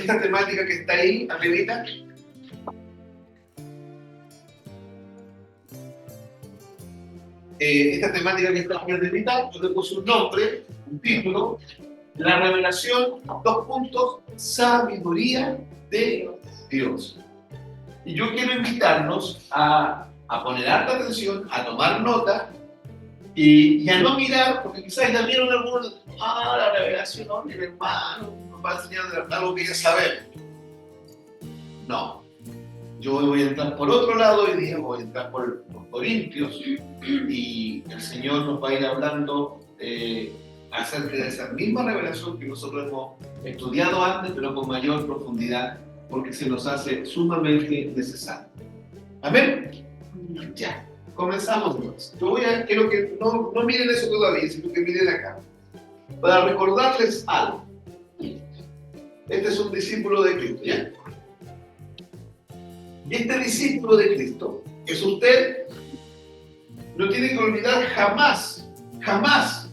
esta temática que está ahí, arribita? Esta temática que está arribita, yo le puse un nombre, un título, la revelación, dos puntos, sabiduría de Dios. Y yo quiero invitarnos a poner harta atención, a tomar nota y a no mirar, porque quizás ya vieron algunos, la revelación, el hermano nos va a enseñar algo que ya sabemos. No, yo voy a entrar por otro lado hoy día, voy a entrar por Corintios y el Señor nos va a ir hablando acerca de esa misma revelación que nosotros hemos estudiado antes, pero con mayor profundidad, porque se nos hace sumamente necesario. ¿Amén? Ya, comenzamos entonces. Quiero que no miren eso todavía, sino que miren acá. Para recordarles algo. Este es un discípulo de Cristo, ¿ya? Y este discípulo de Cristo es usted. No tiene que olvidar jamás, jamás,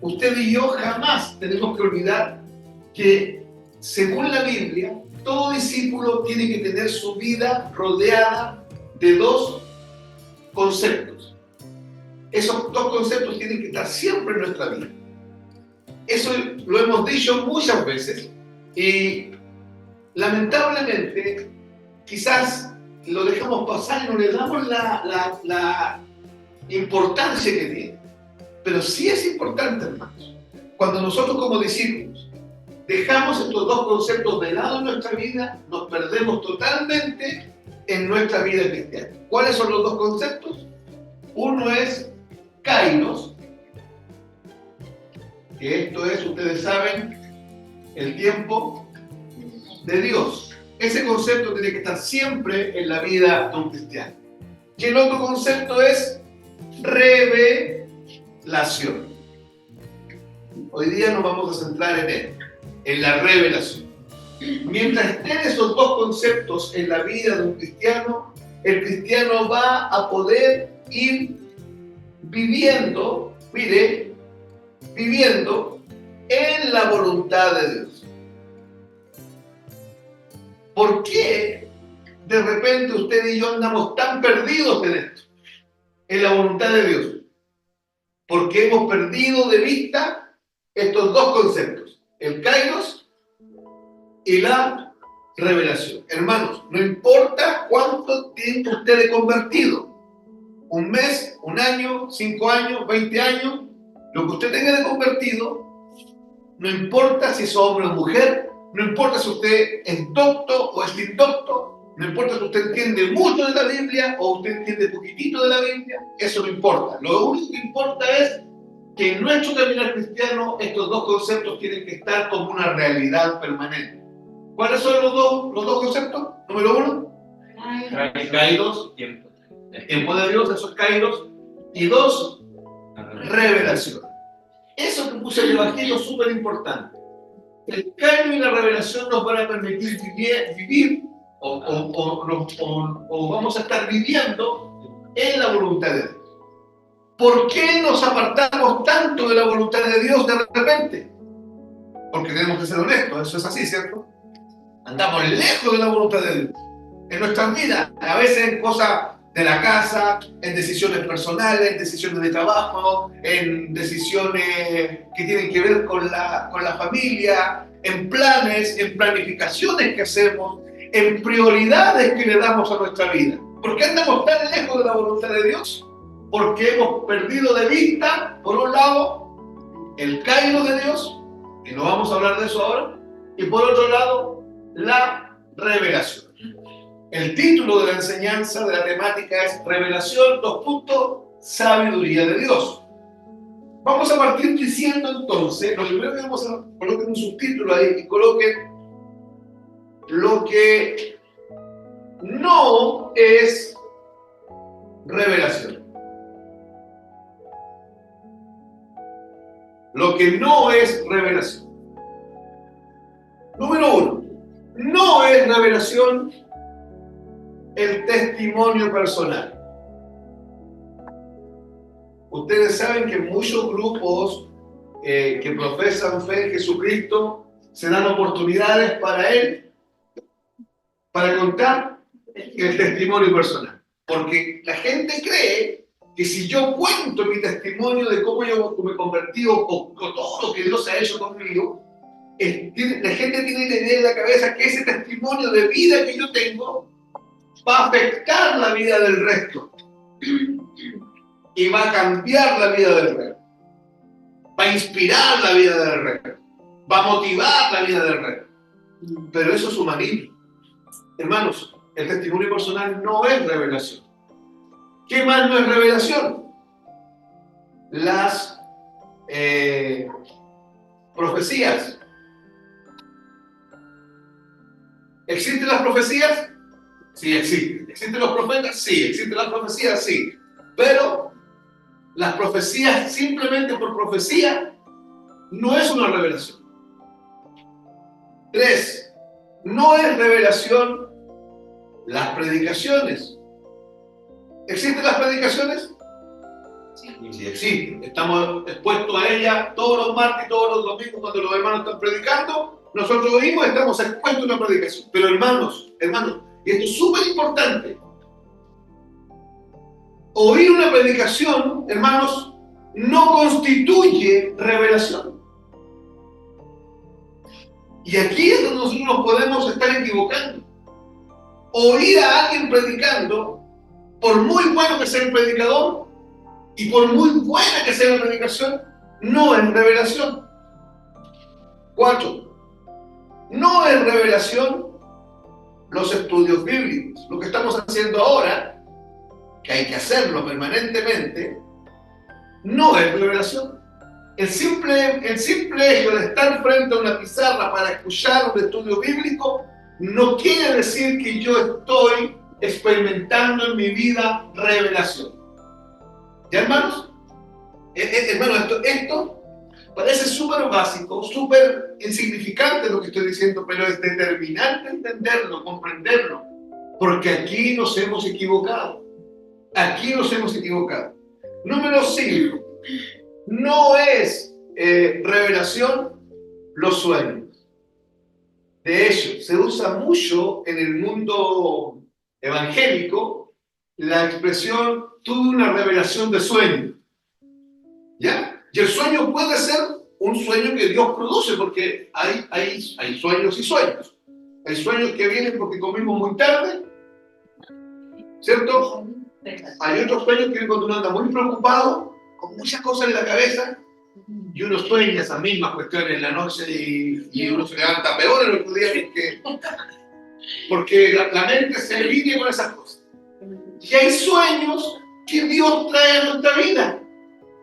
usted y yo jamás tenemos que olvidar que, según la Biblia, todo discípulo tiene que tener su vida rodeada de dos conceptos. Esos dos conceptos tienen que estar siempre en nuestra vida. Eso lo hemos dicho muchas veces y lamentablemente quizás lo dejamos pasar y no le damos la importancia que tiene. Pero sí es importante, hermanos. Cuando nosotros como discípulos dejamos estos dos conceptos de lado en nuestra vida, nos perdemos totalmente en nuestra vida cristiana. ¿Cuáles son los dos conceptos? Uno es kairos, que esto es, ustedes saben, el tiempo de Dios. Ese concepto tiene que estar siempre en la vida de un cristiano. Y el otro concepto es revelación. Hoy día nos vamos a centrar en él, en la revelación. Mientras estén esos dos conceptos en la vida de un cristiano, el cristiano va a poder ir viviendo, viviendo en la voluntad de Dios. ¿Por qué de repente usted y yo andamos tan perdidos en esto? En la voluntad de Dios. Porque hemos perdido de vista estos dos conceptos, el kairos y la revelación. Hermanos, no importa cuánto tiempo usted de convertido, un mes, un año, 5 años, 20 años, lo que usted tenga de convertido, no importa si es hombre o mujer, no importa si usted es docto o es indocto, no importa si usted entiende mucho de la Biblia o usted entiende poquitito de la Biblia, eso no importa. Lo único que importa es que en nuestro caminar cristiano estos dos conceptos tienen que estar como una realidad permanente. ¿Cuáles son los dos conceptos? Número uno, kairos, el tiempo de Dios, eso es kairos. Y dos, revelación. Eso que puse en el Evangelio es súper importante. El kairos y la revelación nos van a permitir vivir o vamos a estar viviendo en la voluntad de Dios. ¿Por qué nos apartamos tanto de la voluntad de Dios de repente? Porque tenemos que ser honestos, eso es así, ¿cierto? Andamos lejos de la voluntad de Dios. En nuestras vidas, a veces en cosas de la casa, en decisiones personales, en decisiones de trabajo, en decisiones que tienen que ver con la familia, en planes, en planificaciones que hacemos, en prioridades que le damos a nuestra vida. ¿Por qué andamos tan lejos de la voluntad de Dios? Porque hemos perdido de vista, por un lado, el kairos de Dios, y no vamos a hablar de eso ahora, y por otro lado, la revelación. El título de la enseñanza, de la temática es Revelación, sabiduría de Dios. Vamos a partir diciendo entonces, lo primero que vamos a colocar un subtítulo ahí y coloquen lo que no es revelación. Lo que no es revelación. Número uno, no es revelación el testimonio personal. Ustedes saben que muchos grupos que profesan fe en Jesucristo se dan oportunidades para Él para contar el testimonio personal. Porque la gente cree que si yo cuento mi testimonio de cómo yo me convertí o todo lo que Dios ha hecho conmigo, la gente tiene la idea en la cabeza que ese testimonio de vida que yo tengo va a afectar la vida del resto y va a cambiar la vida del resto, va a inspirar la vida del resto, va a motivar la vida del resto. Pero eso es humanismo. Hermanos, el testimonio personal no es revelación. ¿Qué más no es revelación? Las profecías. ¿Existen las profecías? Sí, existen. ¿Existen los profetas? Sí. ¿Existen las profecías? Sí. Pero las profecías, simplemente por profecía, no es una revelación. 3. No es revelación las predicaciones. ¿Existen las predicaciones? Sí, existen. Estamos expuestos a ellas todos los martes y todos los domingos cuando los hermanos están predicando. Nosotros oímos y estamos expuestos a una predicación. Pero hermanos, y esto es súper importante. Oír una predicación, hermanos, no constituye revelación. Y aquí es donde nosotros nos podemos estar equivocando. Oír a alguien predicando, por muy bueno que sea el predicador y por muy buena que sea la predicación, no es revelación. 4. No es revelación los estudios bíblicos. Lo que estamos haciendo ahora, que hay que hacerlo permanentemente, no es revelación. El simple hecho de estar frente a una pizarra para escuchar un estudio bíblico no quiere decir que yo estoy experimentando en mi vida revelación. ¿Ya, hermanos? Hermanos, esto parece súper básico, súper insignificante lo que estoy diciendo, pero es determinante entenderlo, comprenderlo, porque aquí nos hemos equivocado. Aquí nos hemos equivocado. Número 5. No es revelación los sueños. De hecho, se usa mucho en el mundo evangélico la expresión tuve una revelación de sueño. ¿Ya? Y el sueño puede ser un sueño que Dios produce, porque hay sueños y sueños. Hay sueños que vienen porque comimos muy tarde, ¿cierto? Hay otros sueños que vienen cuando uno anda muy preocupado, con muchas cosas en la cabeza, y uno sueña esas mismas cuestiones en la noche y uno se levanta peor el otro día porque la mente se alinea con esas cosas. Y hay sueños que Dios trae a nuestra vida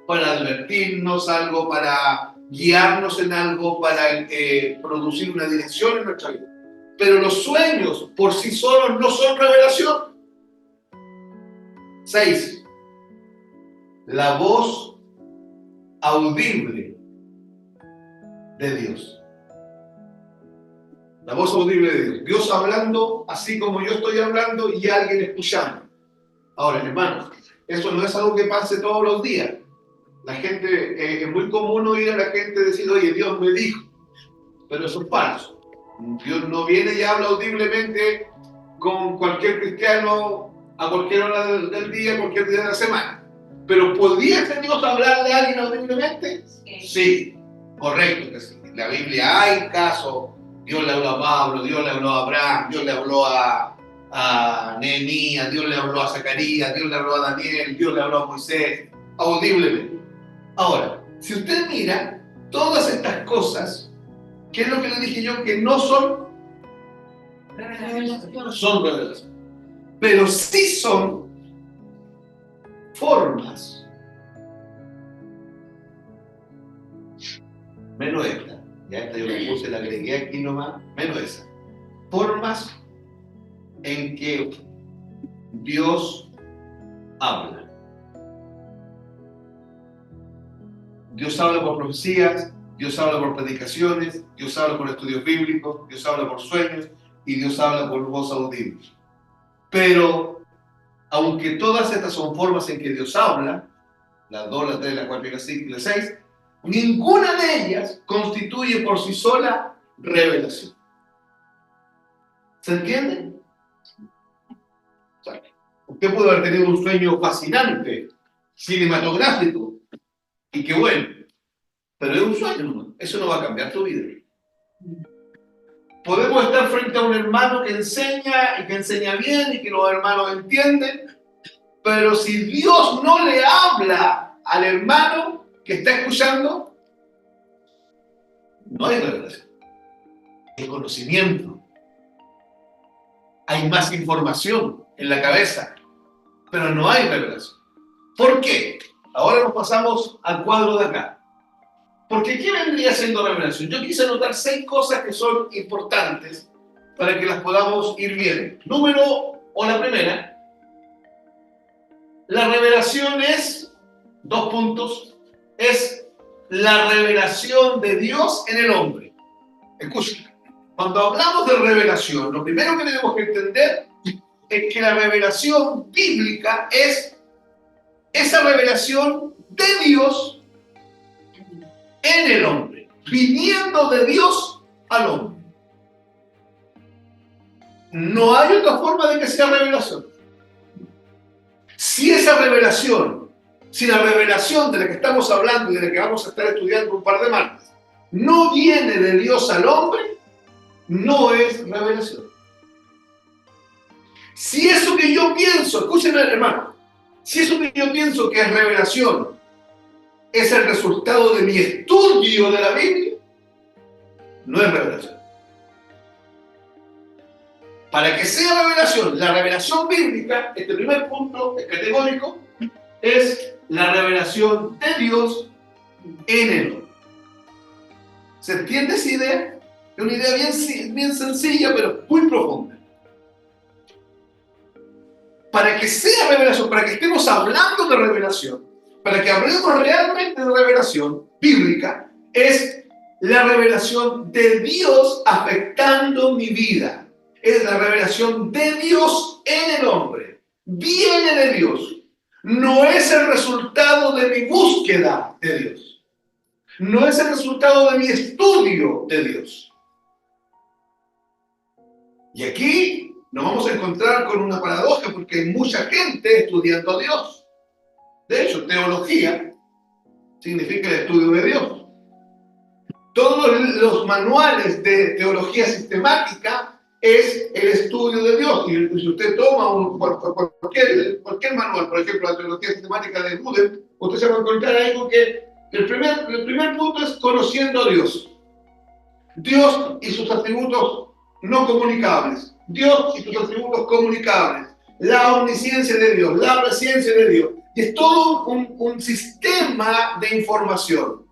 para advertirnos algo, para guiarnos en algo, para producir una dirección en nuestra vida. Pero los sueños por sí solos no son revelación. 6. La voz audible de Dios. La voz audible de Dios. Dios hablando así como yo estoy hablando y alguien escuchando. Ahora, hermanos, eso no es algo que pase todos los días. La gente, es muy común oír a la gente decir, oye, Dios me dijo. Pero eso es falso. Dios no viene y habla audiblemente con cualquier cristiano a cualquier hora del día, cualquier día de la semana. Pero ¿podría ser Dios hablarle a alguien audiblemente? Sí, correcto que sí. En la Biblia hay casos. Dios le habló a Pablo, Dios le habló a Abraham, Dios le habló a Nehemías, Dios le habló a Zacarías, Dios le habló a Daniel, Dios le habló a Moisés, audiblemente. Ahora, si usted mira todas estas cosas, ¿qué es lo que le dije yo? Que no son revelación, pero sí son formas, menos esta, ya esta yo la puse, la agregué aquí nomás, menos esa, formas en que Dios habla. Dios habla por profecías, Dios habla por predicaciones, Dios habla por estudios bíblicos, Dios habla por sueños y Dios habla por voz audible. Pero, aunque todas estas son formas en que Dios habla, las 2, las 3, las 4 y las 5 y las 6, ninguna de ellas constituye por sí sola revelación. ¿Se entiende? Usted puede haber tenido un sueño fascinante, cinematográfico, y qué bueno, pero es un sueño, ¿no? Eso no va a cambiar tu vida. Podemos estar frente a un hermano que enseña y que enseña bien y que los hermanos entienden, pero si Dios no le habla al hermano que está escuchando, no hay revelación. Hay conocimiento, hay más información en la cabeza, pero no hay revelación. ¿Por qué? Ahora nos pasamos al cuadro de acá. Porque ¿qué vendría siendo revelación? Yo quise anotar 6 cosas que son importantes para que las podamos ir viendo. La primera, la revelación es, 2 puntos, es la revelación de Dios en el hombre. Escuchen, cuando hablamos de revelación, lo primero que tenemos que entender es que la revelación bíblica es esa revelación de Dios en el hombre, viniendo de Dios al hombre. No hay otra forma de que sea revelación. Si esa revelación, si la revelación de la que estamos hablando y de la que vamos a estar estudiando un par de martes, no viene de Dios al hombre, no es revelación. Si eso que yo pienso, escúchenme hermano, si eso que yo pienso que es revelación es el resultado de mi estudio de la Biblia, no es revelación. Para que sea revelación, la revelación bíblica, este primer punto es categórico, es la revelación de Dios en el hombre. ¿Se entiende esa idea? Es una idea bien sencilla, pero muy profunda. Para que sea revelación, para que estemos hablando de revelación, para que hablemos realmente de revelación bíblica, es la revelación de Dios afectando mi vida. Es la revelación de Dios en el hombre. Viene de Dios. No es el resultado de mi búsqueda de Dios. No es el resultado de mi estudio de Dios. Y aquí nos vamos a encontrar con una paradoja porque hay mucha gente estudiando a Dios. De hecho, teología significa el estudio de Dios. Todos los manuales de teología sistemática es el estudio de Dios. Y si usted toma cualquier manual, por ejemplo, la teología sistemática de Rudel, usted se va a encontrar algo que el primer punto es conociendo a Dios. Dios y sus atributos no comunicables. Dios y sus atributos comunicables. La omnisciencia de Dios, la presencia de Dios. Y es todo un sistema de información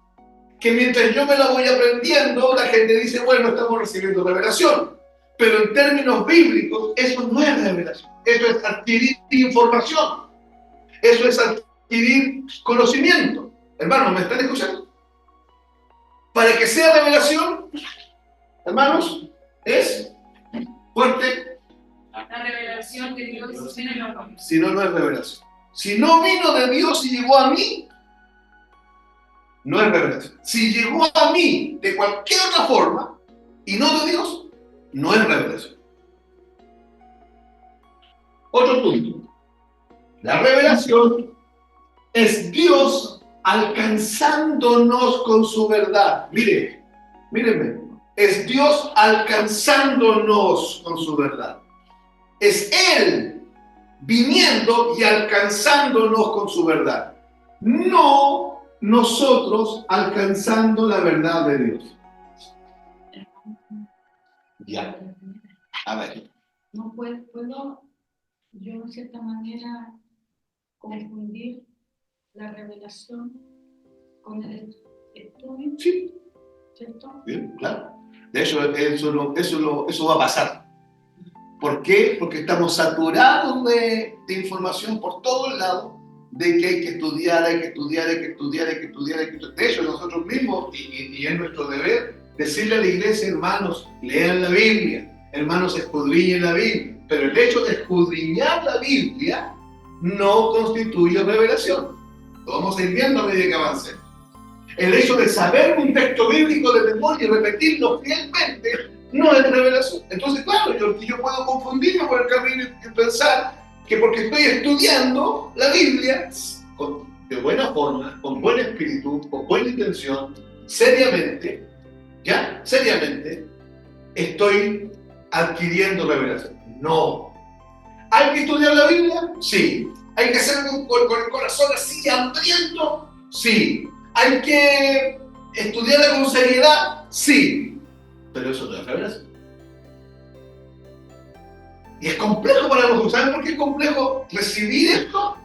que mientras yo me la voy aprendiendo, la gente dice, bueno, estamos recibiendo revelación. Pero en términos bíblicos, eso no es revelación. Eso es adquirir información. Eso es adquirir conocimiento. Hermanos, ¿me están escuchando? Para que sea revelación, hermanos, es fuerte. La revelación de Dios en el hombre. Si no, no es revelación. Si no vino de Dios y llegó a mí, no es revelación. Si llegó a mí de cualquier otra forma y no de Dios, no es revelación. Otro punto. La revelación es Dios alcanzándonos con su verdad. Mírenme. Es Dios alcanzándonos con su verdad. Es Él viniendo y alcanzándonos con su verdad. No nosotros alcanzando la verdad de Dios. Ya. A ver. No puedo yo, de cierta manera, confundir la revelación con el estudio. Sí. ¿Cierto? Bien, claro. De hecho, eso va a pasar. ¿Por qué? Porque estamos saturados de información por todos lados, de que hay que estudiar. De hecho, nosotros mismos, y es nuestro deber, decirle a la iglesia, hermanos, lean la Biblia, hermanos, escudriñen la Biblia. Pero el hecho de escudriñar la Biblia no constituye revelación. Lo vamos a ir viendo a medida que avancemos. El hecho de saber un texto bíblico de memoria y repetirlo fielmente no es revelación. Entonces, claro, yo puedo confundirme por el camino y pensar que porque estoy estudiando la Biblia de buena forma, con buen espíritu, con buena intención, seriamente, ¿ya? Seriamente, estoy adquiriendo revelación. No. ¿Hay que estudiar la Biblia? Sí. ¿Hay que hacerlo con el corazón así hambriento? Sí. ¿Hay que estudiarla con seriedad? Sí. Pero eso no es revelación. Y es complejo para nosotros. ¿Saben por qué es complejo recibir esto?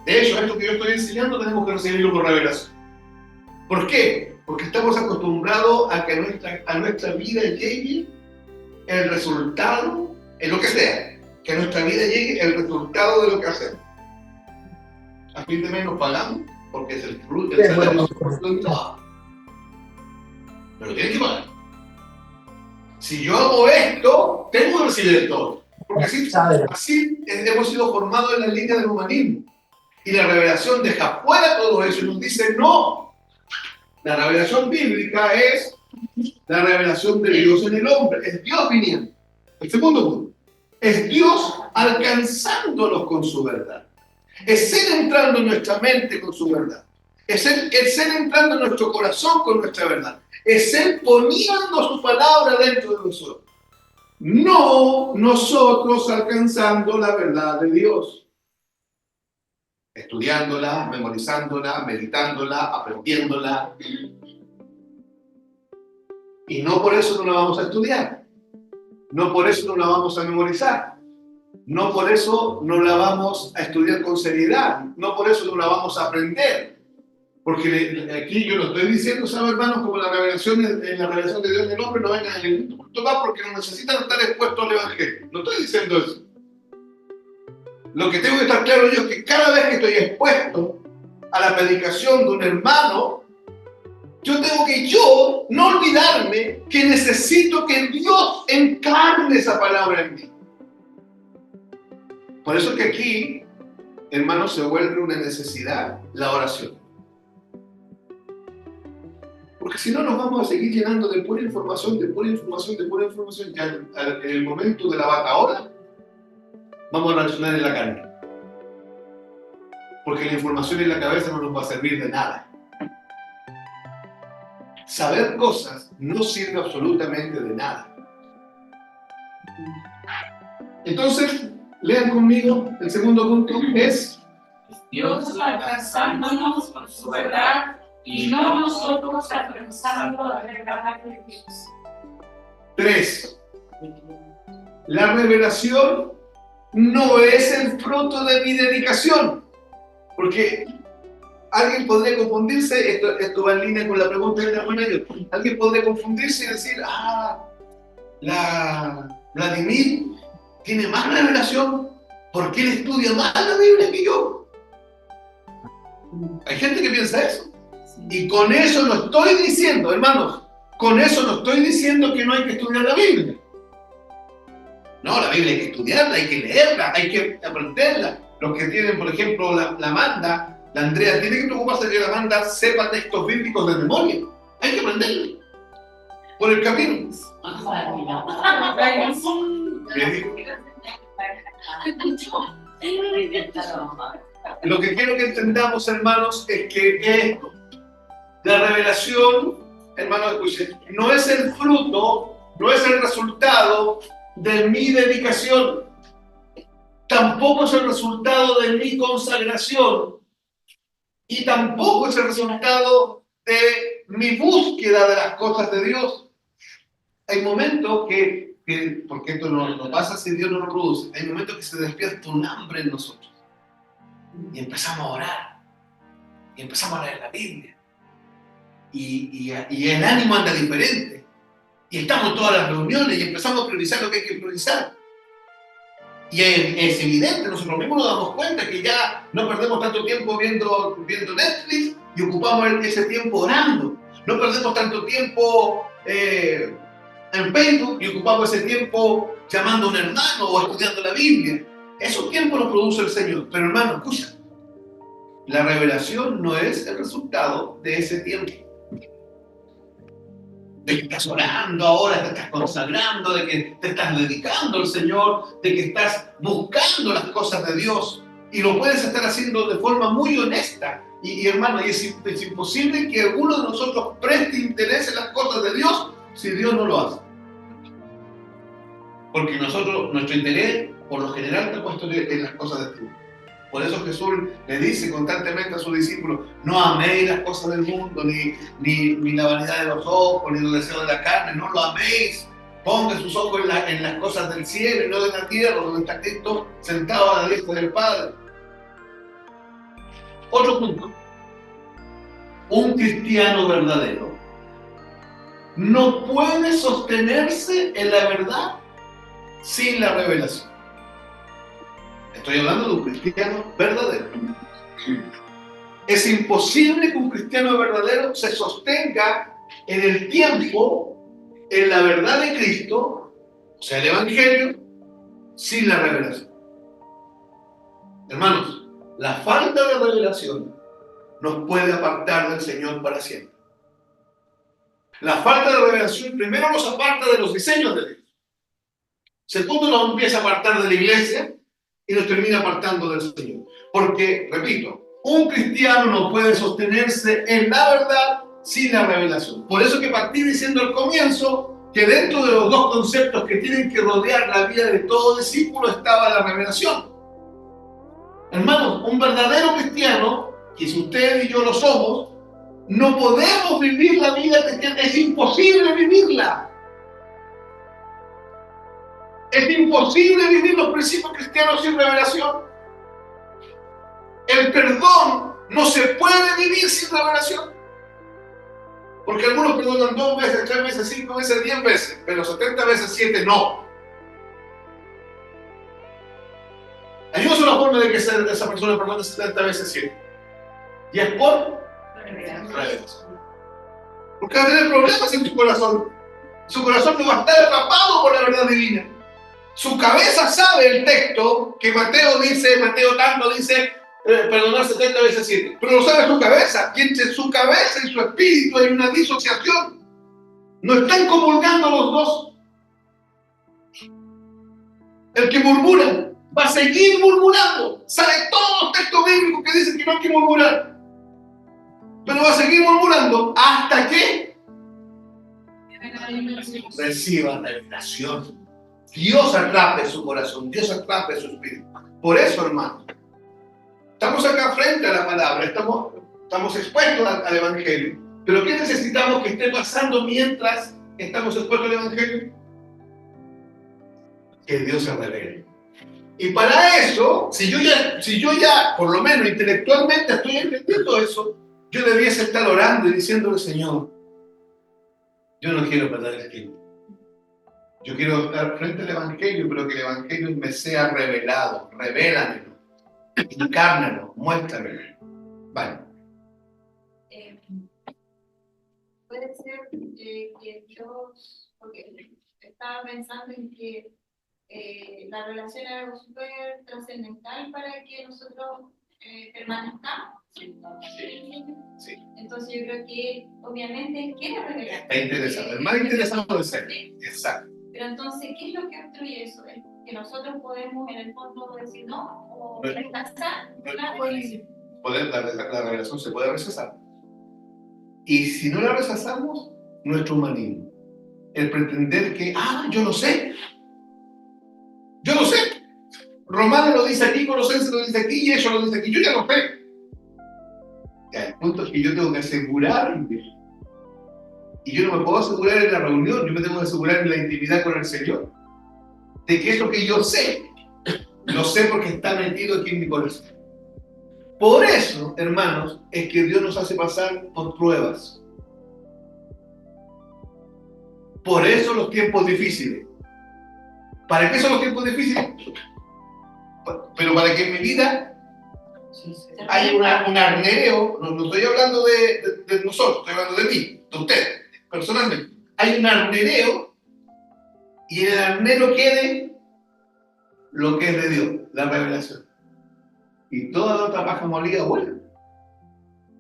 De hecho, esto que yo estoy enseñando tenemos que recibirlo por revelación. ¿Por qué? Porque estamos acostumbrados a que a nuestra vida llegue el resultado, en lo que sea, que a nuestra vida llegue el resultado de lo que hacemos. A fin de mes nos pagamos porque es el fruto, el salario del trabajo. Pero tienes que pagar. Si yo hago esto, tengo que recibir esto. Porque así hemos sido formados en la línea del humanismo. Y la revelación deja fuera todo eso y nos dice no. La revelación bíblica es la revelación de Dios en el hombre. Es Dios viniendo. El segundo punto. Es Dios alcanzándonos con su verdad. Es Él entrando en nuestra mente con su verdad. Es Él entrando en nuestro corazón con nuestra verdad. Es Él poniendo su palabra dentro de nosotros. No nosotros alcanzando la verdad de Dios. Estudiándola, memorizándola, meditándola, aprendiéndola. Y no por eso no la vamos a estudiar. No por eso no la vamos a memorizar. No por eso no la vamos a estudiar con seriedad. No por eso no la vamos a aprender. Porque aquí yo lo estoy diciendo, ¿saben, hermanos? Como la revelación de Dios en el hombre no venga en el culto más porque no necesitan estar expuestos al Evangelio. No estoy diciendo eso. Lo que tengo que estar claro yo es que cada vez que estoy expuesto a la predicación de un hermano, yo tengo que no olvidarme que necesito que Dios encarne esa palabra en mí. Por eso es que aquí, hermanos, se vuelve una necesidad la oración. Porque si no nos vamos a seguir llenando de pura información, de pura información, de pura información. Ya en el momento de la batahola, vamos a reaccionar en la carne. Porque la información en la cabeza no nos va a servir de nada. Saber cosas no sirve absolutamente de nada. Entonces, lean conmigo, el segundo punto es Dios alcanzándonos con su verdad y no nosotros alcanzando la verdad de Dios. 3. La revelación no es el fruto de mi dedicación. Porque alguien podría confundirse, esto va en línea con la pregunta de la hermana yo. Alguien podría confundirse y decir, Vladimir tiene más revelación porque él estudia más la Biblia que yo. Hay gente que piensa eso. Y con eso no estoy diciendo, hermanos, con eso no estoy diciendo que no hay que estudiar la Biblia. No, la Biblia hay que estudiarla, hay que leerla, hay que aprenderla. Los que tienen, por ejemplo, la Amanda, la Andrea, tiene que preocuparse de que la Amanda sepa textos bíblicos de memoria. Hay que aprenderla. Por el camino. Lo que quiero que entendamos, hermanos, es que esto, la revelación, hermanos, escuchen, no es el fruto, no es el resultado de mi dedicación, tampoco es el resultado de mi consagración y tampoco es el resultado de mi búsqueda de las cosas de Dios. Hay momentos que porque esto no pasa si Dios no lo produce, hay momentos que se despierta un hambre en nosotros y empezamos a orar y empezamos a leer la Biblia y el ánimo anda diferente y estamos en todas las reuniones y empezamos a priorizar lo que hay que priorizar y es evidente, nosotros mismos nos damos cuenta que ya no perdemos tanto tiempo viendo Netflix y ocupamos ese tiempo orando, no perdemos tanto tiempo en Facebook y ocupamos ese tiempo llamando a un hermano o estudiando la Biblia. Esos tiempos los produce el Señor. Pero hermano, escucha, la revelación no es el resultado de ese tiempo. de que estás orando ahora, te estás consagrando, de que te estás dedicando al Señor, de que estás buscando las cosas de Dios y lo puedes estar haciendo de forma muy honesta. Y hermano, es imposible que alguno de nosotros preste interés en las cosas de Dios si Dios no lo hace. Porque nuestro interés, por lo general, está puesto en las cosas de Dios. Por eso Jesús le dice constantemente a sus discípulos: no améis las cosas del mundo, ni la vanidad de los ojos, ni los deseos de la carne, no lo améis. Ponga sus ojos en las cosas del cielo y no de la tierra, donde está Cristo sentado a la diestra del Padre. Otro punto. Un cristiano verdadero no puede sostenerse en la verdad sin la revelación. Estoy hablando de un cristiano verdadero. Es imposible que un cristiano verdadero se sostenga en el tiempo, en la verdad de Cristo, o sea, el Evangelio, sin la revelación. Hermanos, la falta de revelación nos puede apartar del Señor para siempre. La falta de revelación primero nos aparta de los diseños de Dios. Segundo, nos empieza a apartar de la iglesia y nos termina apartando del Señor. Porque, repito, un cristiano no puede sostenerse en la verdad sin la revelación. Por eso que partí diciendo al comienzo que dentro de los dos conceptos que tienen que rodear la vida de todo discípulo estaba la revelación. Hermanos, un verdadero cristiano, que si ustedes y yo lo somos, no podemos vivir la vida cristiana, es imposible vivirla. Es imposible vivir los principios cristianos sin revelación. El perdón no se puede vivir sin revelación. Porque algunos perdonan 2 veces, 3 veces, 5 veces, 10 veces, pero 70 veces 7 no. Hay una sola forma de que esa persona perdone 70 veces 7. Y es por revelación. Porque va a tener problemas en su corazón. Su corazón no va a estar atrapado por la verdad divina. Su cabeza sabe el texto que Mateo tanto dice perdonar 70 veces 7. Pero lo sabe su cabeza. Y entre su cabeza y su espíritu hay una disociación. No están comulgando los dos. El que murmura va a seguir murmurando. Sale todos los textos bíblicos que dicen que no hay que murmurar. Pero va a seguir murmurando hasta que reciba revelación. Dios atrape su corazón, Dios atrape su espíritu. Por eso, hermano, estamos acá frente a la palabra, estamos expuestos al Evangelio. Pero ¿qué necesitamos que esté pasando mientras estamos expuestos al Evangelio? Que Dios se revele. Y para eso, si yo ya, por lo menos intelectualmente estoy entendiendo eso, yo debiese estar orando y diciéndole: Señor, yo no quiero perder el tiempo. Yo quiero estar frente al Evangelio, pero que el Evangelio me sea revelado. Revélamelo, encárnalo, muéstramelo. Vale. Puede ser que Dios, porque estaba pensando en que la relación es algo súper trascendental para que nosotros permanezcamos. Sí. Entonces yo creo que obviamente quiere revelar. Está interesante, el más interesante de ser. Exacto. Pero entonces, ¿qué es lo que obstruye eso? ¿Es que nosotros podemos en el fondo decir no o rechazar la revelación? La revelación se puede rechazar. Y si no la rechazamos, nuestro humanismo, el pretender que, yo lo sé. Romano lo dice aquí, Colosenses lo dice aquí, y eso lo dice aquí, yo ya lo sé. Ya, el punto es que yo tengo que asegurarme. Y yo no me puedo asegurar en la reunión, yo me tengo que asegurar en la intimidad con el Señor. De que eso que yo sé, lo sé porque está metido aquí en mi corazón. Por eso, hermanos, es que Dios nos hace pasar por pruebas. Por eso los tiempos difíciles. ¿Para qué son los tiempos difíciles? Pero para que en mi vida hay un arnereo, no estoy hablando de nosotros, estoy hablando de mí, de usted, personalmente. Hay un arnereo y en el arnero quede lo que es de Dios, la revelación. Y toda la otra paja molida vuelve.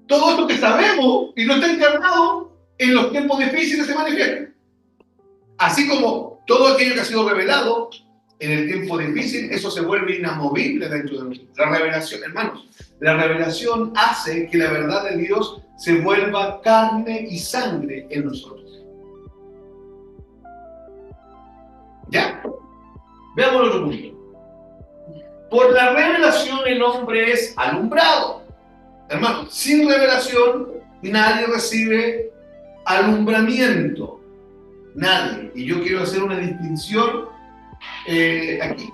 Todo esto que sabemos y no está encarnado, en los tiempos difíciles se manifiesta. Así como todo aquello que ha sido revelado en el tiempo difícil, eso se vuelve inamovible dentro de nosotros. La revelación, hermanos, la revelación hace que la verdad de Dios se vuelva carne y sangre en nosotros. ¿Ya? Veamos el otro punto. Por la revelación el hombre es alumbrado. Hermano, sin revelación nadie recibe alumbramiento. Nadie. Y yo quiero hacer una distinción aquí.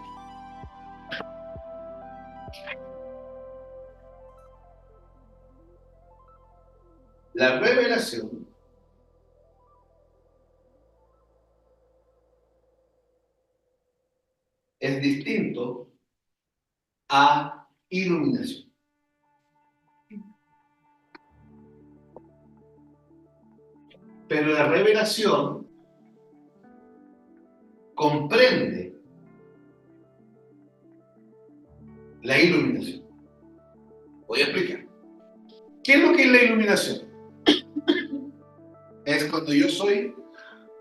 La revelación es distinto a iluminación. Pero la revelación comprende la iluminación. Voy a explicar. ¿Qué es lo que es la iluminación? Es cuando yo soy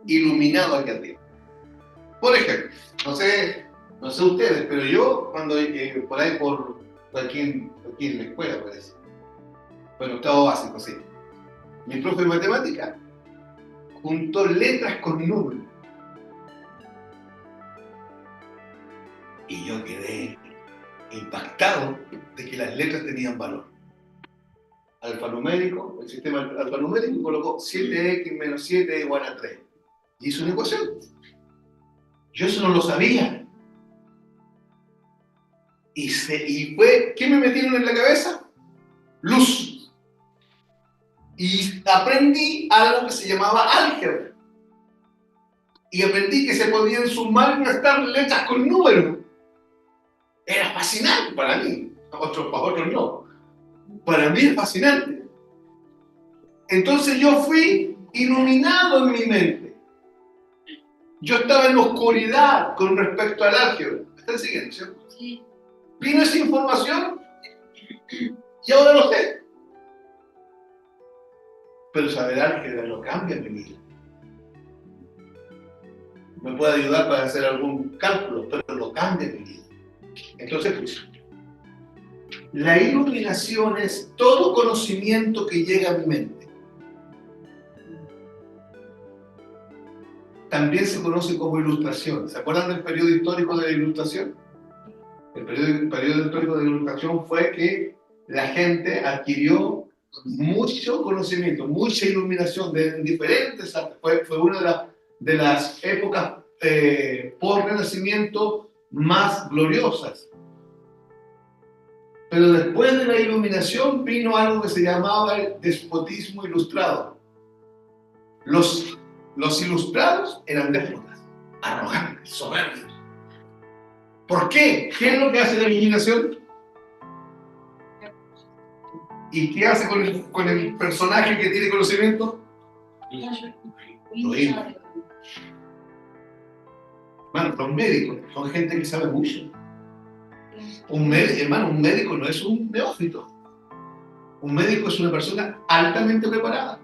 iluminado aquí arriba. Por ejemplo, no sé ustedes, pero yo cuando por ahí por aquí en la escuela parece. Bueno, octavo básico, sí. Mi profe de matemática juntó letras con números. Y yo quedé impactado de que las letras tenían valor. Alfanumérico, el sistema alfanumérico colocó 7x menos 7 igual a 3. Y hizo una ecuación. Yo eso no lo sabía. Y fue, ¿qué me metieron en la cabeza? Luz. Y aprendí algo que se llamaba álgebra. Y aprendí que se podían sumar y restar letras con números. Era fascinante para mí. Para otros no. Para mí es fascinante. Entonces yo fui iluminado en mi mente. Yo estaba en oscuridad con respecto al álgebra. ¿Me están siguiendo, cierto? Sí. Vino esa información y ahora lo sé. Pero saber álgebra lo cambia mi vida. Me puede ayudar para hacer algún cálculo, pero lo cambia mi vida. Entonces, pues, la iluminación es todo conocimiento que llega a mi mente. También se conoce como ilustración. ¿Se acuerdan del periodo histórico de la ilustración? El periodo histórico de la ilustración fue que la gente adquirió mucho conocimiento, mucha iluminación de diferentes artes. Fue una de las épocas post-renacimiento más gloriosas. Pero después de la iluminación vino algo que se llamaba el despotismo ilustrado. Los ilustrados eran déspotas, arrogantes, soberbios. ¿Por qué? ¿Qué es lo que hace la iluminación? ¿Y qué hace con el personaje que tiene conocimiento? Lo infla. Hermano, los médicos son gente que sabe mucho. Un médico no es un neófito. Un médico es una persona altamente preparada.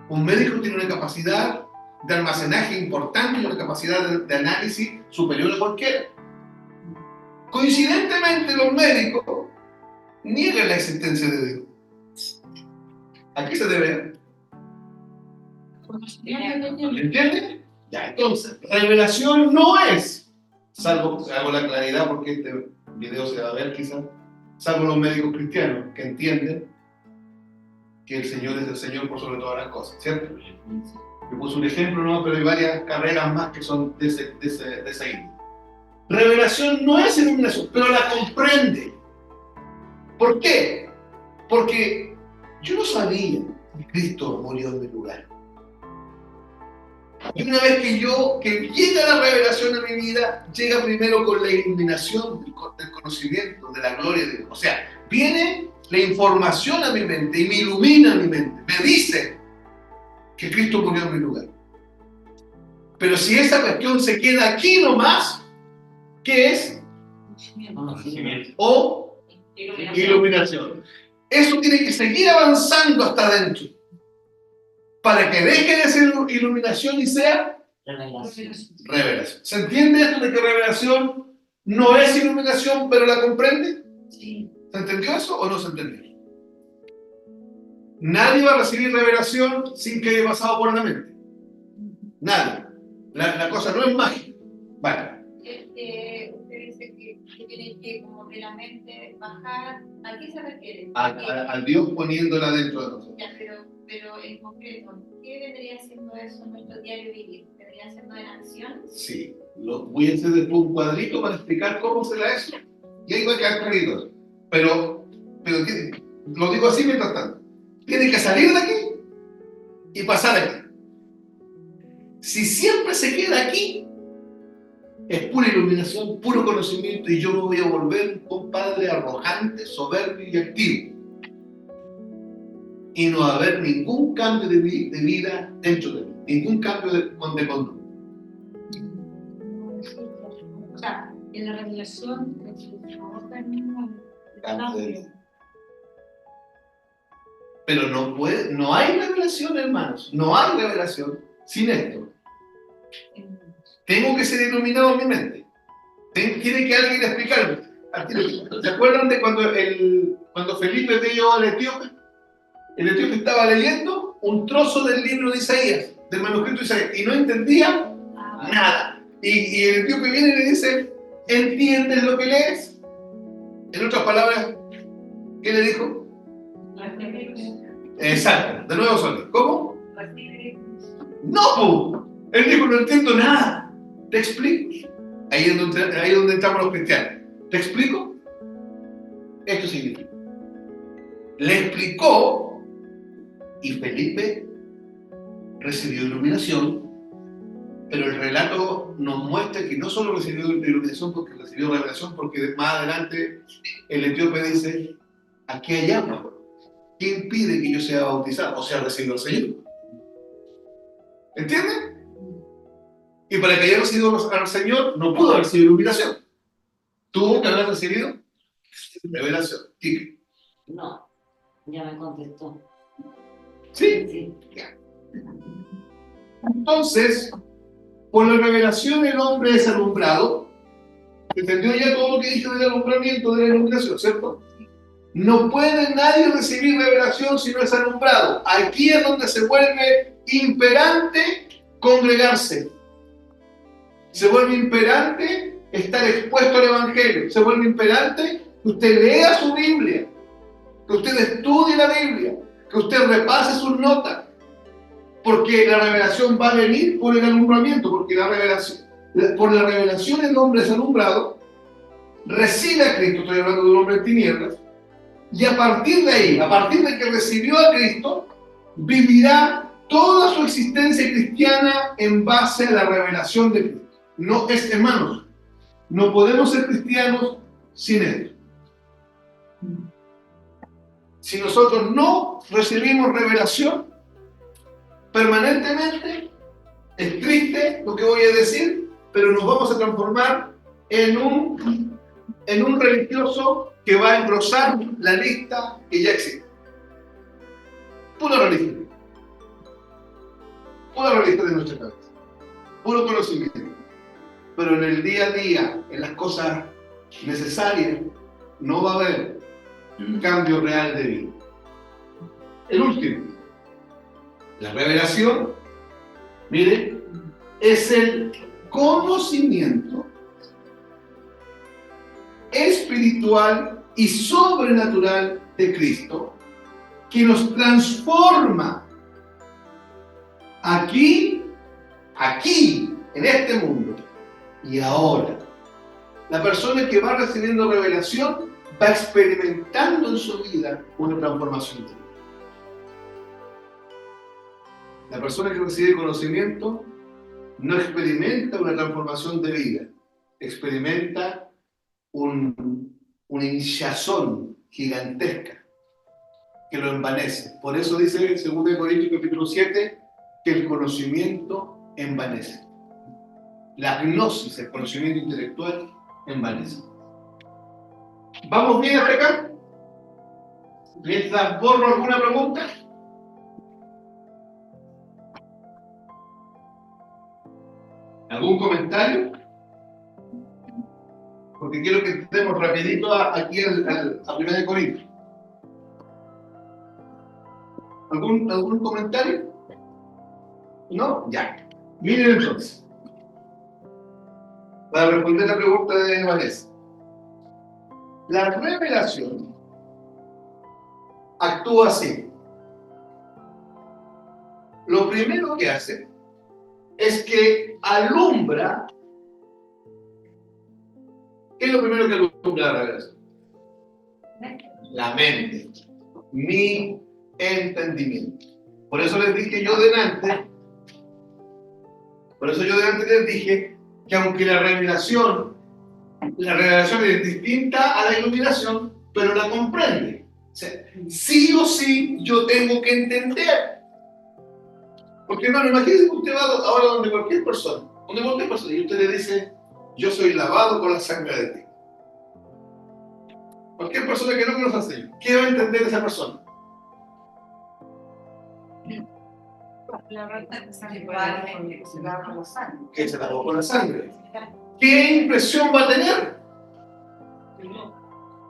Un médico tiene una capacidad de almacenaje importante y una capacidad de análisis superior a cualquiera. Coincidentemente, los médicos niegan la existencia de Dios. ¿A qué se debe? ¿Entienden? Ya, entonces, revelación no es, salvo, hago la claridad porque este video se va a ver quizás, salvo los médicos cristianos que entienden que el Señor es el Señor por sobre todas las cosas, ¿cierto? Yo puse un ejemplo, ¿no? Pero hay varias carreras más que son de esa índole. Revelación no es iluminación, pero la comprende. ¿Por qué? Porque yo no sabía que Cristo murió en mi lugar. Y una vez que llega la revelación a mi vida, llega primero con la iluminación del conocimiento, de la gloria de Dios. O sea, viene la información a mi mente y me ilumina mi mente. Me dice que Cristo murió en mi lugar. Pero si esa cuestión se queda aquí nomás, ¿qué es? O iluminación. Eso tiene que seguir avanzando hasta adentro. para que deje de ser iluminación y sea Revelación. revelación. ¿Se entiende esto de que revelación no es iluminación, pero la comprende? Sí. ¿Se entendió eso o no se entendió? Nadie va a recibir revelación sin que haya pasado por la mente. Nadie. La cosa no es mágica. Vale. Usted dice que tiene que como de la mente bajar. ¿A qué se refiere? Al Dios poniéndola dentro de nosotros. Ya, pero en concreto, ¿qué vendría siendo eso en nuestro diario vivir? ¿Vendría siendo en acción? Sí. Voy a hacer después un cuadrito para explicar cómo será eso. Y ahí va a quedar clarito. Pero lo digo así mientras tanto. Tiene que salir de aquí y pasar aquí. Si siempre se queda aquí, es pura iluminación, puro conocimiento, y yo me voy a volver un compadre arrogante, soberbio y activo. Y no va a haber ningún cambio de vida dentro de mí, ningún cambio de conducta. O sea, en la revelación, Pero no hay revelación, hermanos, no hay revelación sin esto. Tengo que ser iluminado en mi mente. Tiene que alguien explicarme. ¿Se acuerdan de cuando Felipe vio al etíope? El etíope estaba leyendo un trozo del libro de Isaías, del manuscrito de Isaías, y no entendía nada. Y el etíope viene y le dice, ¿entiendes lo que lees? En otras palabras, ¿qué le dijo? Exacto, de nuevo solo. ¿Cómo? No, él dijo, no entiendo nada. ¿Te explico? Ahí es donde entramos los cristianos. ¿Te explico? Esto significa. Le explicó y Felipe recibió iluminación, pero el relato nos muestra que no solo recibió iluminación porque recibió revelación, porque más adelante el etíope dice, aquí hay agua. ¿Qué impide que yo sea bautizado? O sea, recibido al Señor. ¿Entienden? Y para que haya recibido al Señor, no pudo haber sido iluminación. Tuvo que haber recibido revelación. ¿Sí? No, ya me contestó. ¿Sí? Sí. Ya. Entonces, por la revelación el hombre es alumbrado. ¿Entendió ya todo lo que dije del alumbramiento, de la iluminación, cierto? No puede nadie recibir revelación si no es alumbrado. Aquí es donde se vuelve imperante congregarse. Se vuelve imperante estar expuesto al Evangelio. Se vuelve imperante que usted lea su Biblia, que usted estudie la Biblia, que usted repase sus notas. Porque la revelación va a venir por el alumbramiento, porque por la revelación el hombre es alumbrado, recibe a Cristo, estoy hablando de un hombre en tinieblas, y a partir de ahí, a partir de que recibió a Cristo, vivirá toda su existencia cristiana en base a la revelación de Cristo. No es, hermanos, no podemos ser cristianos sin esto. Si nosotros no recibimos revelación permanentemente, es triste lo que voy a decir, pero nos vamos a transformar en un religioso que va a engrosar la lista que ya existe. Pura religión. Pura religión de nuestra cabeza. Puro conocimiento. Pero en el día a día, en las cosas necesarias, no va a haber un cambio real de vida. El último, la revelación, mire, es el conocimiento espiritual y sobrenatural de Cristo que nos transforma aquí, en este mundo y ahora. La persona que va recibiendo revelación va experimentando en su vida una transformación de vida. La persona que recibe conocimiento no experimenta una transformación de vida, experimenta una hinchazón gigantesca que lo envanece. Por eso dice en 2 Corintios capítulo 7 que el conocimiento envanece. La gnosis, el conocimiento intelectual, envanece. ¿Vamos bien hasta acá? ¿Mientras borro alguna pregunta? ¿Algún comentario? Porque quiero que entremos rapidito aquí a 1 Corintios. ¿Algún comentario? ¿No? Ya. Miren entonces. Para responder la pregunta de Vanessa. La revelación actúa así. Lo primero que hace es que alumbra. ¿Qué es lo primero que alumbra la revelación? La mente. Mi entendimiento. Por eso les dije yo delante les dije que aunque la revelación es distinta a la iluminación, pero la comprende. O sea, sí o sí yo tengo que entender. Porque hermano, imagínense que usted va ahora donde cualquier persona, y usted le dice, yo soy lavado con la sangre de ti. Cualquier persona que no conoce al Señor, ¿qué va a entender esa persona? La verdad es que se lava con la sangre. Que se lavó con la sangre. ¿Qué impresión va a tener?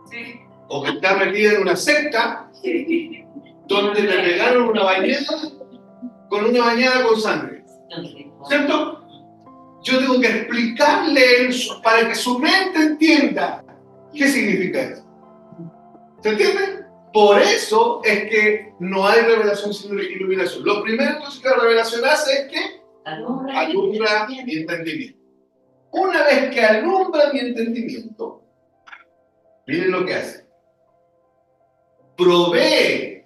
Sí. O que está metida en una secta donde le pegaron una bañada con sangre. ¿Cierto? Yo tengo que explicarle eso para que su mente entienda qué significa eso. ¿Se entiende? Por eso es que no hay revelación sin iluminación. Lo primero entonces que la revelación hace es que alumbra mi entendimiento. Una vez que alumbra mi entendimiento, miren lo que hace. Provee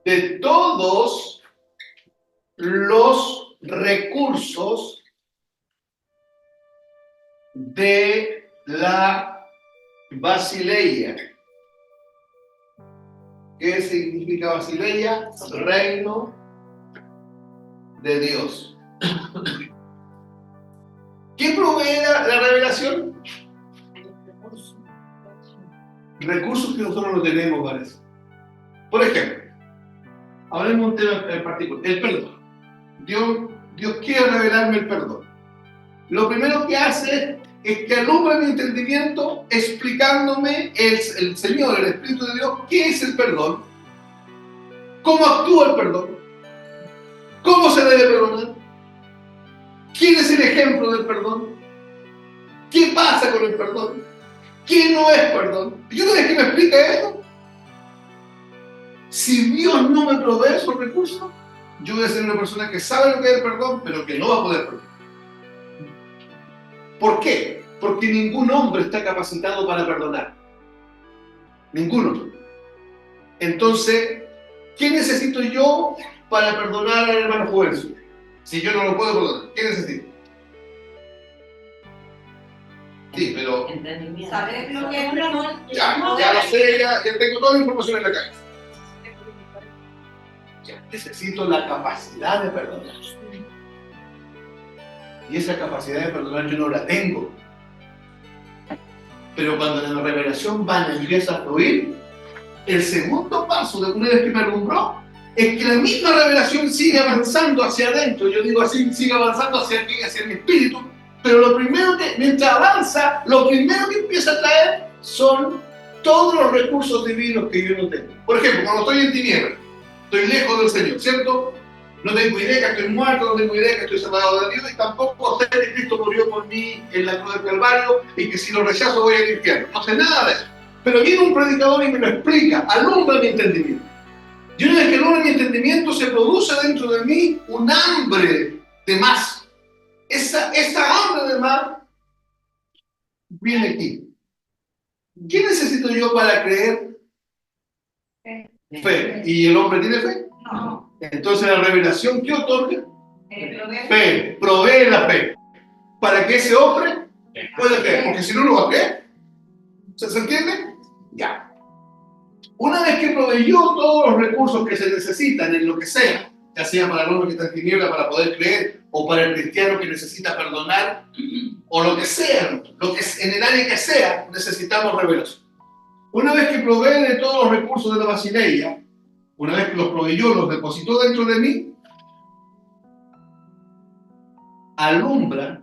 de todos los recursos de la Basileia. ¿Qué significa Basileia? Reino de Dios. ¿Qué provee la revelación? Recursos que nosotros no tenemos, parece. Por ejemplo, hablemos de un tema en particular, el perdón. Dios quiere revelarme el perdón. Lo primero que hace es que alumbra mi entendimiento explicándome el Señor, el Espíritu de Dios, qué es el perdón, cómo actúa el perdón, cómo se debe perdonar, quién es el ejemplo del perdón, qué pasa con el perdón, qué no es perdón. ¿Y una vez que me explica esto? Si Dios no me provee esos recursos, yo voy a ser una persona que sabe lo que es el perdón, pero que no va a poder perdonar. ¿Por qué? Porque ningún hombre está capacitado para perdonar. Ninguno. Entonces, ¿qué necesito yo para perdonar al hermano Juvencio? Si yo no lo puedo perdonar, ¿qué necesito? Sí, pero... saber lo que es perdón. Ya lo sé, ya tengo toda la información en la cabeza. Ya, necesito la capacidad de perdonar. Y esa capacidad de perdonar yo no la tengo. Pero cuando la revelación vana empieza a fluir, el segundo paso de una vez que me alumbró es que la misma revelación sigue avanzando hacia adentro. Yo digo así, sigue avanzando hacia aquí, hacia mi espíritu. Pero lo primero que, mientras avanza, lo primero que empieza a traer son todos los recursos divinos que yo no tengo. Por ejemplo, cuando estoy en tinieblas, estoy lejos del Señor, ¿cierto? No tengo idea que estoy muerto, no tengo idea que estoy separado de Dios y tampoco sé que Cristo murió por mí en la cruz del Calvario y que si lo rechazo voy al infierno. No sé nada de eso. Pero viene un predicador y me lo explica, alumbra mi entendimiento. Y una vez que alumbra mi entendimiento, se produce dentro de mí un hambre de más. Esa hambre de más viene aquí. ¿Qué necesito yo para creer? Fe. ¿Y el hombre tiene fe? No. Entonces la revelación, ¿qué otorga? Fe. Provee la fe. Para que ese hombre pueda creer. Porque si no, no va a creer. ¿Se entiende? Ya. Una vez que proveyó todos los recursos que se necesitan en lo que sea, ya sea para el hombre que está en tiniebla para poder creer, o para el cristiano que necesita perdonar, o lo que sea, en el área que sea, necesitamos revelación. Una vez que provee de todos los recursos de la Basileia, una vez que los proveyó, los depositó dentro de mí, alumbra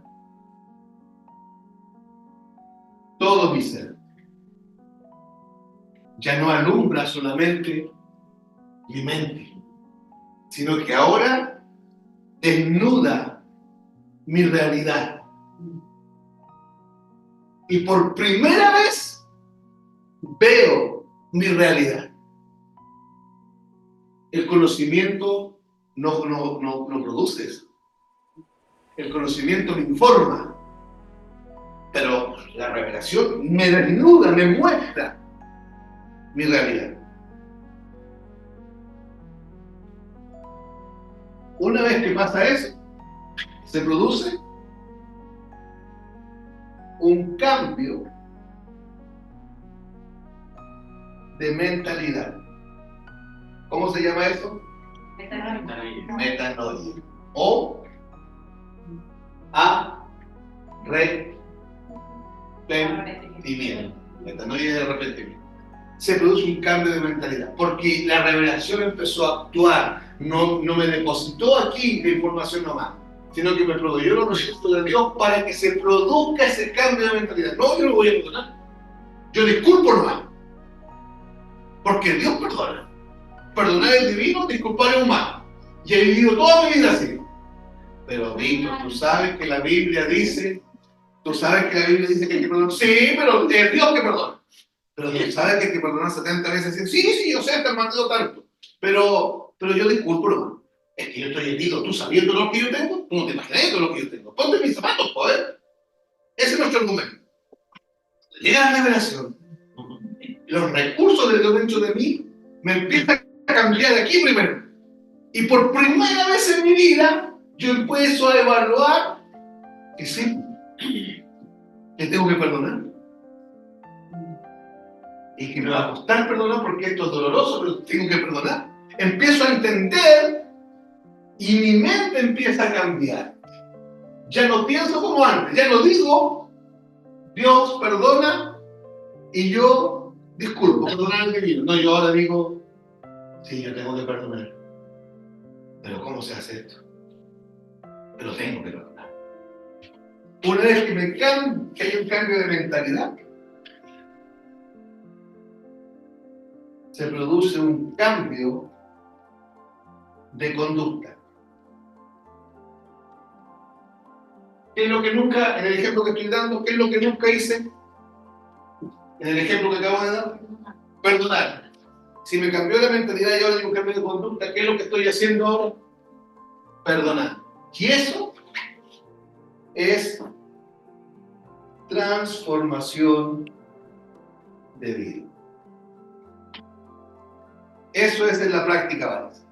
todo mi ser. Ya no alumbra solamente mi mente, sino que ahora desnuda mi realidad. Y por primera vez veo mi realidad. El conocimiento no produce eso. El conocimiento me informa, pero la revelación me desnuda, me muestra mi realidad. Una vez que pasa eso, se produce un cambio de mentalidad. ¿Cómo se llama eso? Metanoia. O arrepentimiento. Metanoia de arrepentimiento. Se produce un cambio de mentalidad, porque la revelación empezó a actuar, no me depositó aquí la información nomás, sino que me proveyó los recursos de Dios para que se produzca ese cambio de mentalidad. No, yo no voy a perdonar, yo disculpo nomás, porque Dios perdona. Perdonar es divino, disculpar es humano, y he vivido toda mi vida así. Pero Víctor, tú sabes que la Biblia dice que hay que perdonar. Sí, pero es Dios que perdona. Pero tú sabes que hay que perdonar 70 veces. Sí, yo sé, te he mandado tanto. Pero yo disculpo, hermano. Es que yo estoy herido. Tú sabiendo lo que yo tengo, tú no te imaginas todo lo que yo tengo. Ponte mis zapatos, joder. Ese es nuestro argumento. Llega la revelación. Los recursos de Dios dentro de mí me empiezan a cambiar de aquí primero. Y por primera vez en mi vida, yo empiezo a evaluar que sí, que tengo que perdonar. Y que me va a costar perdonar porque esto es doloroso, pero tengo que perdonar. Empiezo a entender y mi mente empieza a cambiar. Ya no pienso como antes, ya no digo, Dios perdona y yo disculpo, perdonar al divino. No, yo ahora digo, sí, yo tengo que perdonar. Pero ¿cómo se hace esto? Pero tengo que perdonar. Una vez que hay un cambio de mentalidad, se produce un cambio de conducta. ¿Qué es lo que nunca, en el ejemplo que estoy dando, qué es lo que nunca hice? En el ejemplo que acabo de dar, perdonar. Si me cambió la mentalidad y ahora hay un cambio de conducta, ¿qué es lo que estoy haciendo ahora? Perdonar. Y eso es transformación de vida. Eso es en la práctica básica.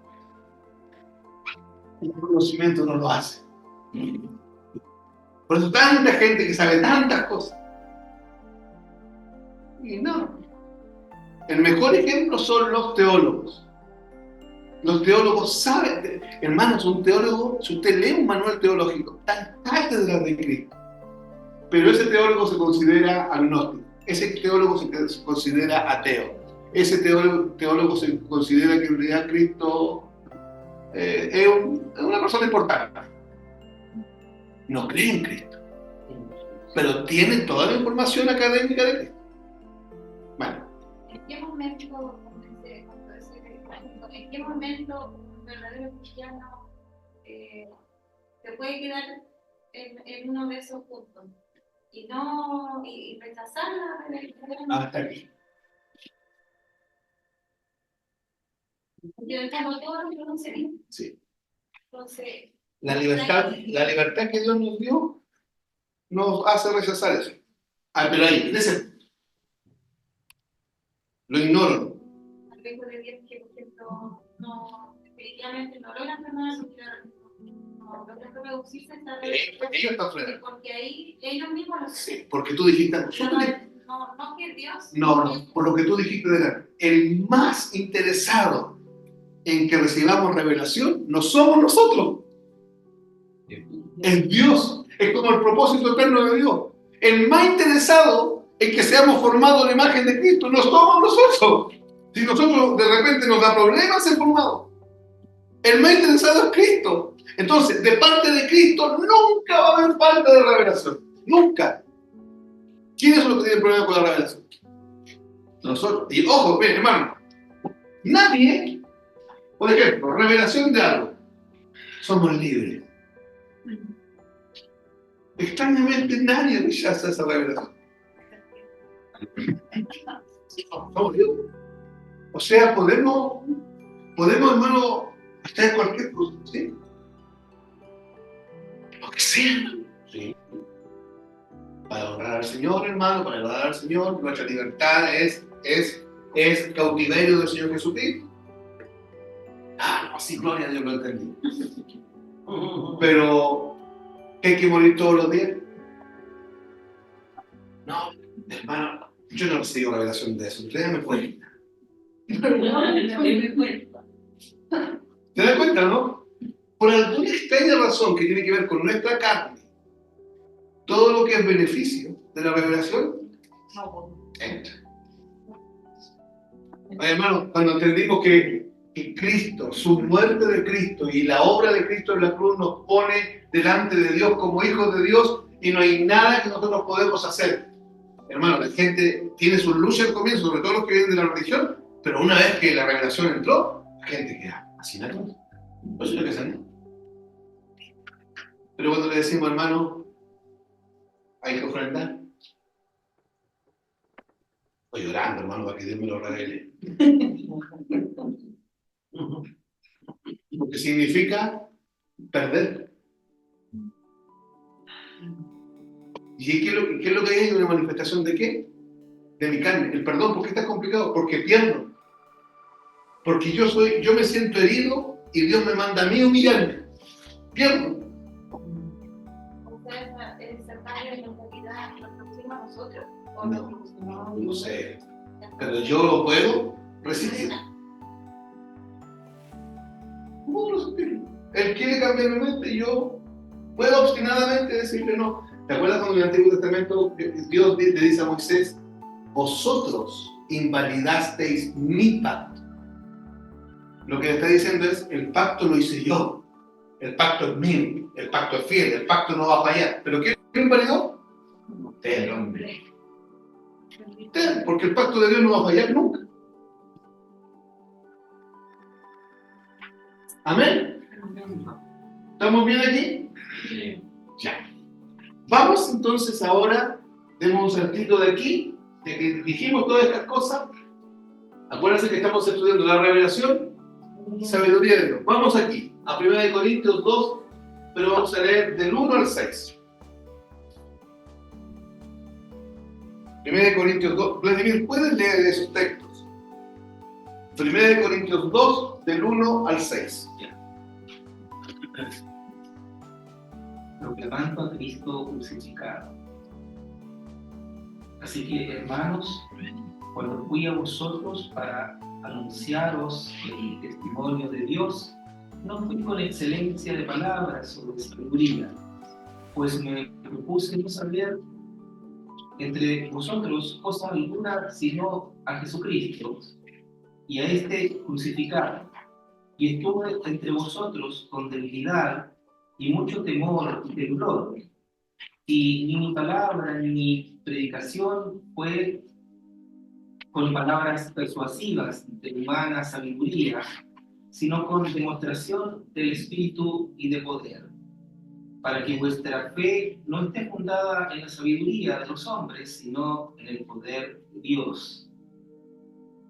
El conocimiento no lo hace. Por eso tanta gente que sabe tantas cosas. Y no. El mejor ejemplo son los teólogos. Los teólogos saben, hermanos, un teólogo, si usted lee un manual teológico, está en cátedra de Cristo. Pero ese teólogo se considera agnóstico, ese teólogo se considera ateo, ese teólogo se considera que en realidad Cristo es una persona importante. No cree en Cristo, pero tiene toda la información académica de Cristo. Bueno. ¿En qué momento, en qué momento un verdadero cristiano se puede quedar en uno de esos puntos y rechazar la religión? Hasta aquí. Yo entiendo todo lo que no se dice. Sí. Entonces, La libertad que Dios nos dio nos hace rechazar eso. Pero ahí, en ese lo ignoro. al riesgo de Dios que, por ejemplo, definitivamente no logran perdonar no logran reducirse esta religión. Ellos están frenados. Porque ahí ellos mismos lo Sí, porque tú dijiste algo. no que Dios. No, por lo que tú dijiste delante. El más interesado en que recibamos revelación no somos nosotros. Es Dios. Es como el propósito eterno de Dios. El más interesado en que seamos formados en la imagen de Cristo no somos nosotros. Si nosotros de repente nos da problemas ser formados. El más interesado es Cristo. Entonces, de parte de Cristo nunca va a haber falta de revelación. Nunca. ¿Quiénes son los que tienen problemas con la revelación? Nosotros. Y ojo, bien, hermano. Nadie, por ejemplo, revelación de algo. Somos libres. Extrañamente nadie rechaza esa revelación. Somos libres. O sea, podemos, hermano, hacer cualquier cosa, ¿sí? Lo que sea. Sí. Para honrar al Señor, hermano, para agradar al Señor, nuestra libertad es cautiverio del Señor Jesucristo. Ah, no, sí, gloria a Dios, lo entendí. Pero, ¿hay que morir todos los días? No, hermano, yo no recibo revelación de eso. Ustedes me cuentan. ¿Te das cuenta, no? Por alguna extraña razón que tiene que ver con nuestra carne, todo lo que es beneficio de la revelación entra. Ay, hermano, cuando entendimos que Cristo, su muerte de Cristo y la obra de Cristo en la cruz nos pone delante de Dios como hijos de Dios y no hay nada que nosotros podemos hacer. Hermano, la gente tiene su lucha al comienzo, sobre todo los que vienen de la religión, pero una vez que la revelación entró, la gente queda así nada. No sé lo que hacen. Pero cuando le decimos, hermano, hay que ofrendar. Estoy llorando, hermano, para que Dios me lo revele. Porque significa perder. ¿Y qué es lo que hay? ¿Una manifestación de qué? De mi carne. El perdón, ¿por qué está complicado? Porque pierdo. Porque yo me siento herido y Dios me manda a mí humillarme. Pierdo. O sea, esa carne en realidad nos aproxima a nosotros. No sé. Pero yo lo puedo resistir. ¿Cómo lo resistir? Él quiere cambiar mi mente y yo puedo obstinadamente decirle no. ¿Te acuerdas cuando en el Antiguo Testamento Dios le dice a Moisés, vosotros invalidasteis mi pacto? Lo que le está diciendo es, el pacto lo hice yo, el pacto es mío, el pacto es fiel, el pacto no va a fallar. ¿Pero quién lo invalidó? Usted, el hombre. Usted, porque el pacto de Dios no va a fallar nunca. ¿Amén? ¿Estamos bien aquí? Sí. Ya. Vamos entonces ahora, demos un saltito de aquí, de que dijimos todas estas cosas. Acuérdense que estamos estudiando la revelación, sabiduría de Dios. Vamos aquí, a 1 Corintios 2, pero vamos a leer del 1 al 6. 1 Corintios 2, Vladimir, ¿puedes leer esos textos? 1 Corintios 2, del 1 al 6. Proclamando a Cristo crucificado. Así que, hermanos, cuando fui a vosotros para anunciaros el testimonio de Dios, no fui con excelencia de palabras o de sabiduría, pues me propuse no saber entre vosotros cosa alguna sino a Jesucristo y a este crucificado. Y estuve entre vosotros con debilidad y mucho temor y temblor, y ni mi palabra ni mi predicación fue con palabras persuasivas de humana sabiduría, sino con demostración del Espíritu y de poder, para que vuestra fe no esté fundada en la sabiduría de los hombres, sino en el poder de Dios.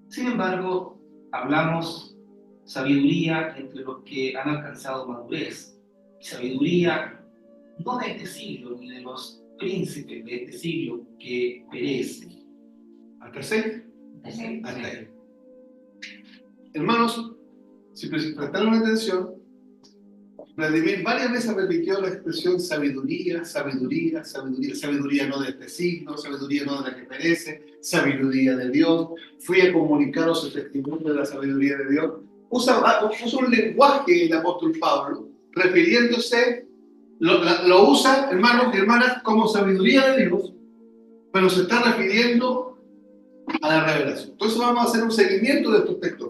Sin embargo, hablamos sabiduría entre los que han alcanzado madurez, y sabiduría no de este siglo, ni de los príncipes de este siglo que perecen. ¿Hasta el 6? Hasta ahí. Hermanos, si prestaron atención, Vladimir varias veces repitió la expresión sabiduría, sabiduría, sabiduría, sabiduría no de este siglo, sabiduría no de la que perece, sabiduría de Dios. Fui a comunicaros el testimonio de la sabiduría de Dios. Usa un lenguaje el apóstol Pablo, refiriéndose, lo usa, hermanos y hermanas, como sabiduría de Dios, pero se está refiriendo a la revelación. Entonces vamos a hacer un seguimiento de estos textos.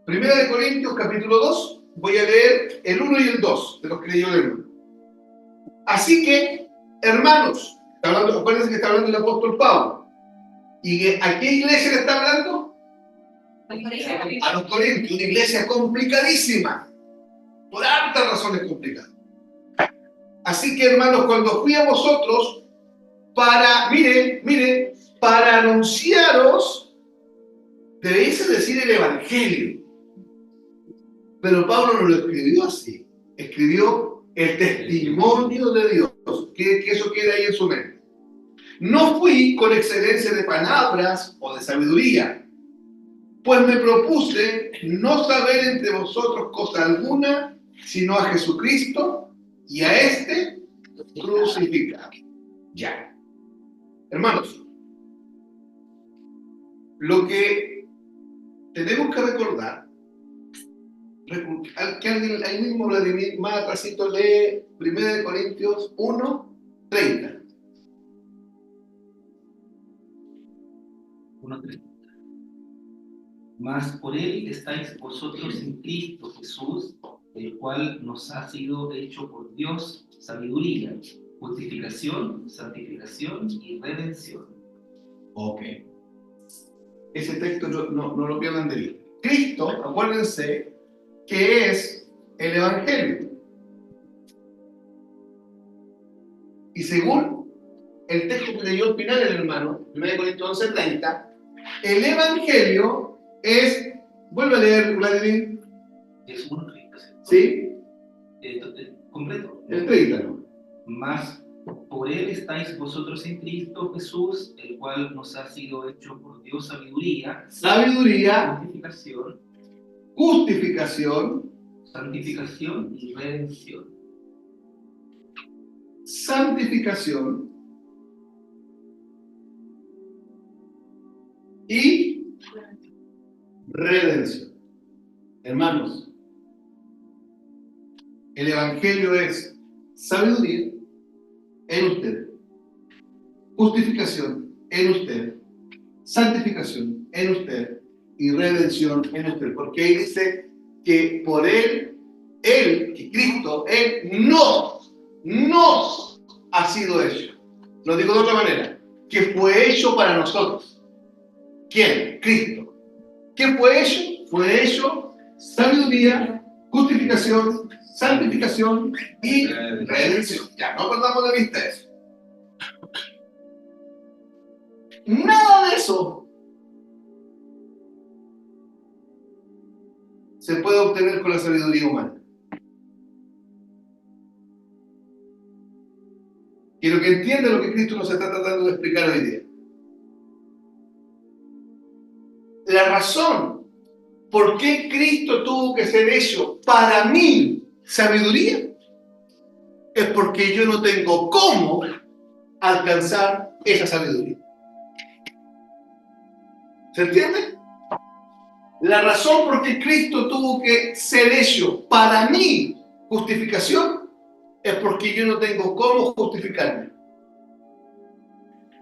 1 Corintios capítulo 2, voy a leer el 1 y el 2 de los que leyó el hermano. Así que, hermanos, acuérdense que está hablando el apóstol Pablo. ¿Y a qué iglesia le está hablando? A los Corintios, una iglesia complicadísima, por hartas razones complicadas. Así que, hermanos, cuando fui a vosotros para, mire, para anunciaros, debéis decir el Evangelio. Pero Pablo no lo escribió así, escribió el testimonio de Dios, que eso queda ahí en su mente. No fui con excelencia de palabras o de sabiduría, pues me propuse no saber entre vosotros cosa alguna, sino a Jesucristo y a este crucificado. Ya. Hermanos, lo que tenemos que recordar, que alguien ahí mismo, Vladimir, más atrásito lee 1 Corintios 1:30. 1:30. Mas por él estáis vosotros en Cristo Jesús, el cual nos ha sido hecho por Dios sabiduría, justificación, santificación y redención. Ok. Ese texto no lo pierdan de vista. Cristo, acuérdense, que es el Evangelio. Y según el texto que leyó al final el hermano, 1 Corintios 11:30, el Evangelio es, vuelve a leer, Vladimir. Es 1:30, ¿Sí? Completo. El 30, ¿no? Mas por él estáis vosotros en Cristo Jesús, el cual nos ha sido hecho por Dios sabiduría, justificación, santificación y redención. Santificación y redención. Hermanos, el Evangelio es sabiduría en usted, justificación en usted, santificación en usted y redención en usted. Porque ahí dice que por Él, que Cristo, Él nos ha sido hecho. Lo digo de otra manera, que fue hecho para nosotros. ¿Quién? Cristo. ¿Qué fue hecho? Fue hecho sabiduría, justificación, santificación y redención. Ya, no perdamos de vista eso. Nada de eso se puede obtener con la sabiduría humana. Quiero que entiendan lo que Cristo nos está tratando de explicar hoy día. La razón por qué Cristo tuvo que ser hecho para mí sabiduría es porque yo no tengo cómo alcanzar esa sabiduría. ¿Se entiende? La razón por qué Cristo tuvo que ser hecho para mí justificación es porque yo no tengo cómo justificarme.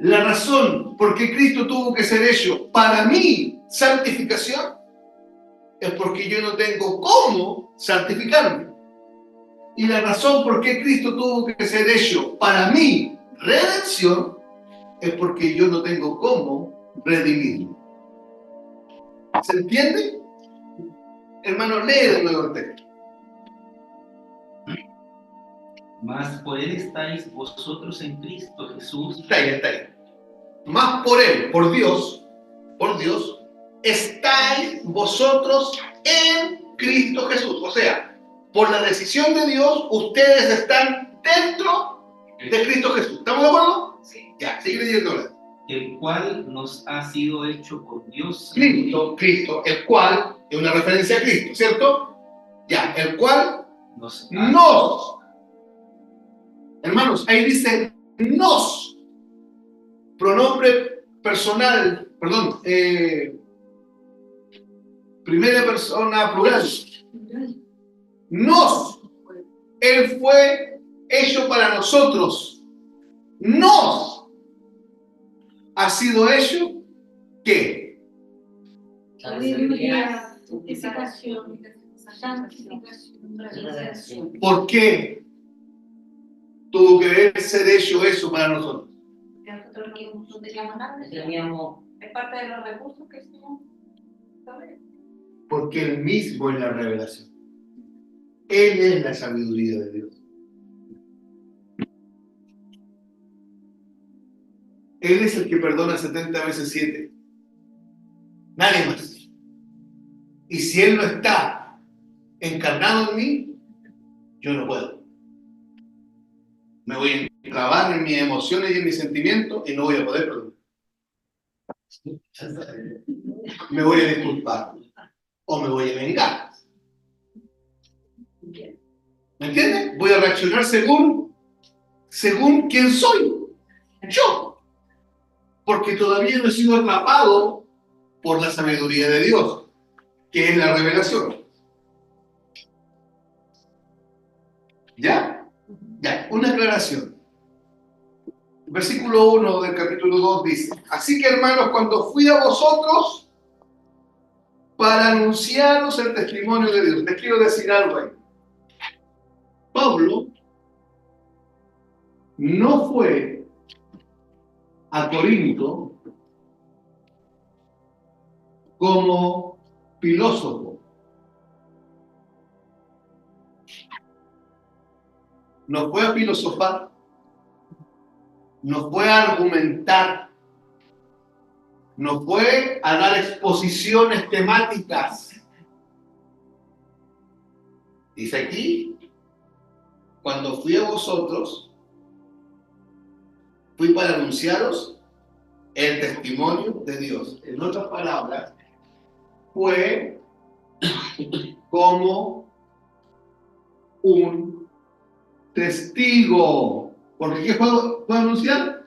La razón por qué Cristo tuvo que ser hecho para mí santificación es porque yo no tengo cómo santificarme. Y la razón por qué Cristo tuvo que ser hecho para mí redención es porque yo no tengo cómo redimirme. ¿Se entiende? Hermano, lee de nuevo el texto. Mas por él estáis vosotros en Cristo Jesús. Está ahí. Más por Él, por Dios, estáis vosotros en Cristo Jesús. O sea, por la decisión de Dios, ustedes están dentro de Cristo Jesús. ¿Estamos de acuerdo? Sí. Ya, sigue leyendo. El cual nos ha sido hecho por Dios. Cristo, el cual es una referencia a Cristo, ¿cierto? Ya, el cual nos. Hermanos, ahí dice nos, pronombre personal, primera persona plural. Nos, Él fue hecho para nosotros. Nos ha sido hecho, ¿qué? Sabiduría, justificación, Santificación. ¿Por qué tuvo que ser hecho eso para nosotros? Porque nosotros no teníamos nada. Es parte de los recursos que tenemos. Porque Él mismo es la revelación. Él es la sabiduría de Dios. Él es el que perdona 70 veces 7. Nadie más. Y si Él no está encarnado en mí, yo no puedo. Me voy a enclavar en mis emociones y en mis sentimientos y no voy a poder perdonar. Me voy a disculpar o me voy a vengar. ¿Me entiendes? Voy a reaccionar según quién soy. Yo. Porque todavía no he sido atrapado por la sabiduría de Dios, que es la revelación. ¿Ya? Ya, una aclaración. El versículo 1 del capítulo 2 dice: así que, hermanos, cuando fui a vosotros para anunciaros el testimonio de Dios, les quiero decir algo ahí. Pablo no fue a Corinto como filósofo. No fue a filosofar, no fue a argumentar, no fue a dar exposiciones temáticas. Dice aquí: cuando fui a vosotros, fui para anunciaros el testimonio de Dios. En otras palabras, fue como un testigo. ¿Por qué fue a anunciar?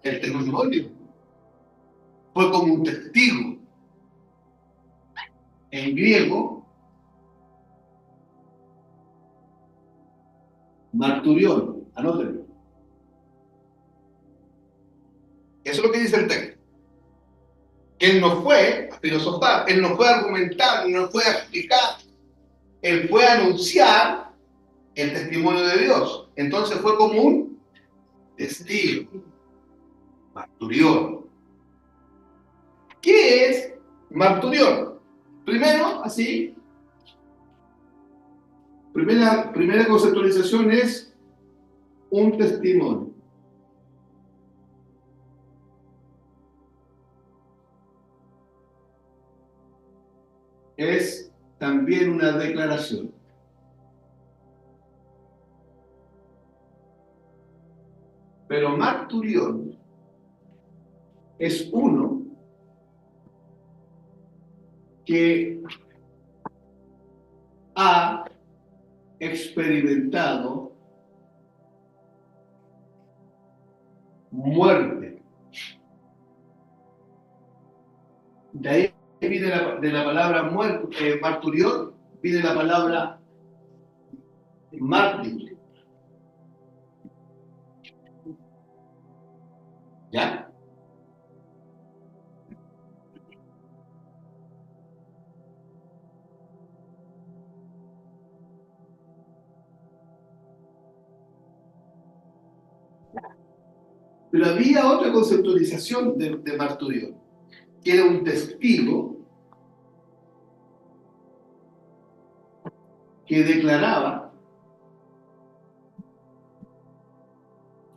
El testimonio. Fue como un testigo. En griego, marturión. Anótenlo. Eso es lo que dice el texto. Él no fue a filosofar, él no fue a argumentar, él no fue a explicar. Él fue a anunciar el testimonio de Dios. Entonces fue como un testigo. Marturión. ¿Qué es marturión? Primero, así, primera conceptualización es un testimonio. Es también una declaración. Pero marturión es uno que ha experimentado muerte. De ahí viene de la palabra muerte, marturión, viene la palabra mártir. ¿Ya? Pero había otra conceptualización de marturión, que era un testigo que declaraba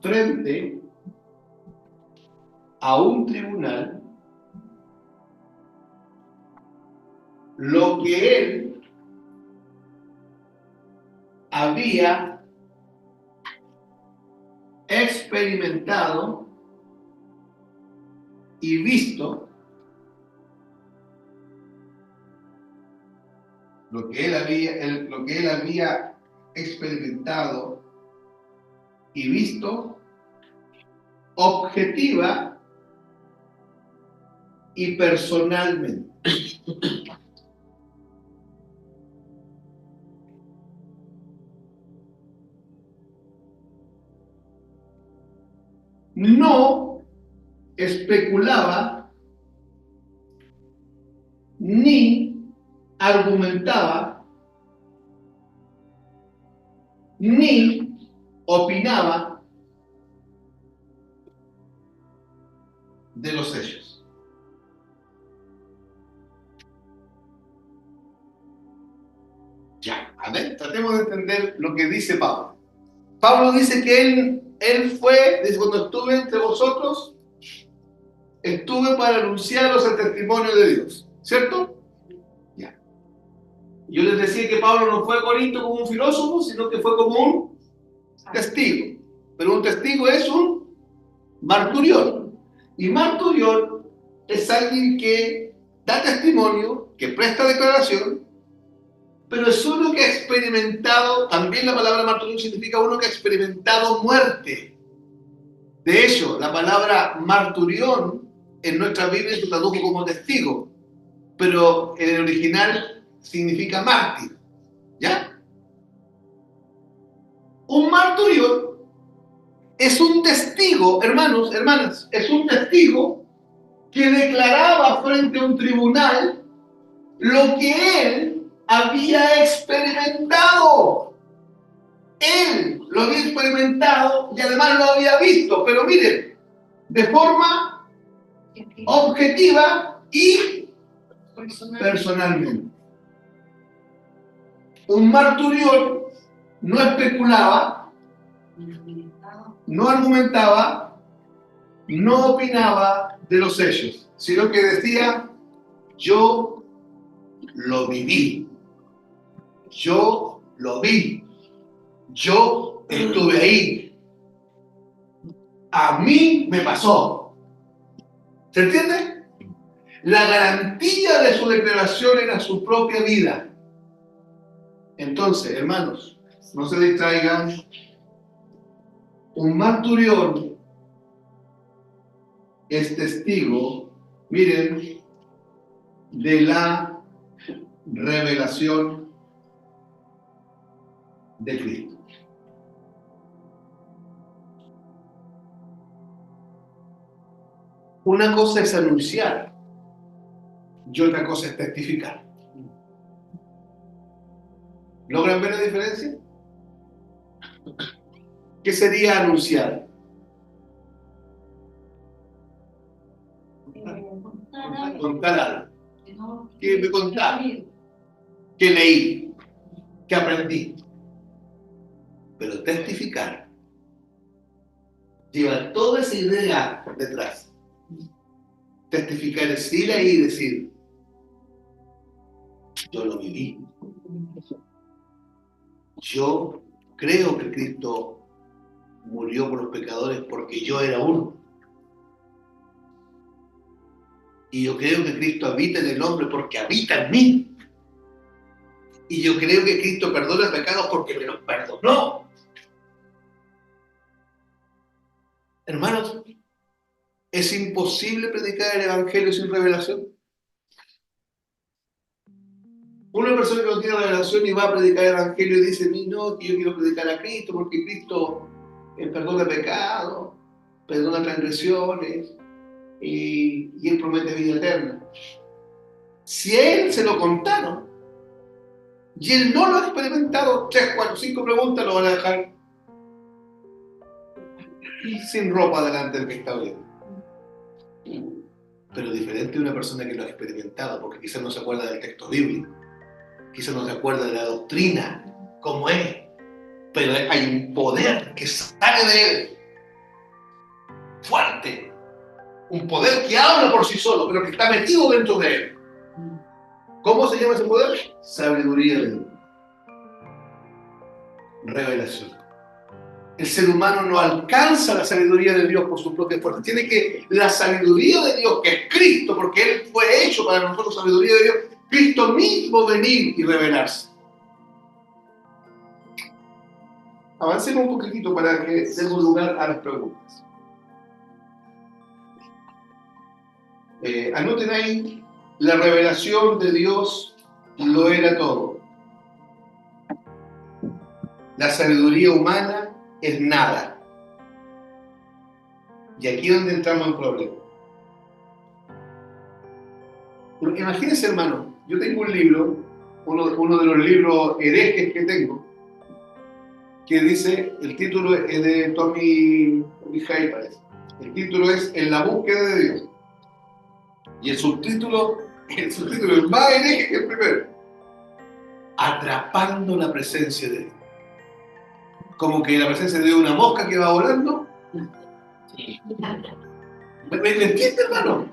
frente a un tribunal lo que él había experimentado y visto, lo que él había experimentado y visto objetiva y personalmente. No especulaba ni argumentaba ni opinaba de los hechos. Ya, a ver, tratemos de entender lo que dice Pablo. Pablo dice que él fue, desde cuando estuve entre vosotros, estuve para anunciaros el testimonio de Dios, ¿cierto? Ya. Yo les decía que Pablo no fue a Corinto como un filósofo, sino que fue como un testigo. Pero un testigo es un marturión. Y marturión es alguien que da testimonio, que presta declaración, pero es uno que ha experimentado, también la palabra marturión significa uno que ha experimentado muerte. De hecho, la palabra marturión en nuestra Biblia se tradujo como testigo, pero en el original significa mártir. ¿Ya? Un marturión es un testigo, hermanos, hermanas, es un testigo que declaraba frente a un tribunal lo que él había experimentado. Él lo había experimentado y además lo había visto, pero miren, de forma objetiva y personalmente. Un marturión no especulaba, no argumentaba, no opinaba de los hechos, sino que decía: yo lo viví, yo lo vi, yo estuve ahí, a mí me pasó. ¿Se entiende? La garantía de su declaración era su propia vida. Entonces, hermanos, no se distraigan. Un marturión es testigo, miren, de la revelación de Cristo. Una cosa es anunciar y otra cosa es testificar. ¿Logran ver la diferencia? ¿Qué sería anunciar? Contar algo. ¿Qué me contaron? ¿Qué leí? ¿Qué aprendí? Pero testificar lleva toda esa idea detrás. Testificar es ir ahí y decir: yo lo viví. Yo creo que Cristo murió por los pecadores porque yo era uno. Y yo creo que Cristo habita en el hombre porque habita en mí. Y yo creo que Cristo perdona pecados porque me los perdonó. Hermanos, ¿es imposible predicar el Evangelio sin revelación? Una persona que no tiene revelación y va a predicar el Evangelio y dice: no, que yo quiero predicar a Cristo porque Cristo perdona pecados, perdona transgresiones y Él promete vida eterna. Si a Él se lo contaron y Él no lo ha experimentado, 3, 4, 5 preguntas lo van a dejar sin ropa delante del que está viendo. Pero diferente de una persona que lo ha experimentado, porque quizás no se acuerda del texto bíblico, quizás no se acuerda de la doctrina, como es, pero hay un poder que sale de él, fuerte, un poder que habla por sí solo, pero que está metido dentro de él. ¿Cómo se llama ese poder? Sabiduría de Dios. Revelación. El ser humano no alcanza la sabiduría de Dios por su propia fuerza. Tiene que la sabiduría de Dios, que es Cristo, porque Él fue hecho para nosotros sabiduría de Dios, Cristo mismo venir y revelarse. Avancemos un poquitito para que demos lugar a las preguntas. Anoten ahí: la revelación de Dios lo era todo. La sabiduría humana es nada. Y aquí es donde entramos en problema. Imagínense, hermano, yo tengo un libro uno de los libros herejes que tengo, que dice, el título es de Tommy Hay, parece. El título es En la búsqueda de Dios. Y el subtítulo es más hereje que el primero. Atrapando la presencia de Dios. Como que la presencia de Dios es una mosca que va volando. ¿Me entiende, hermano?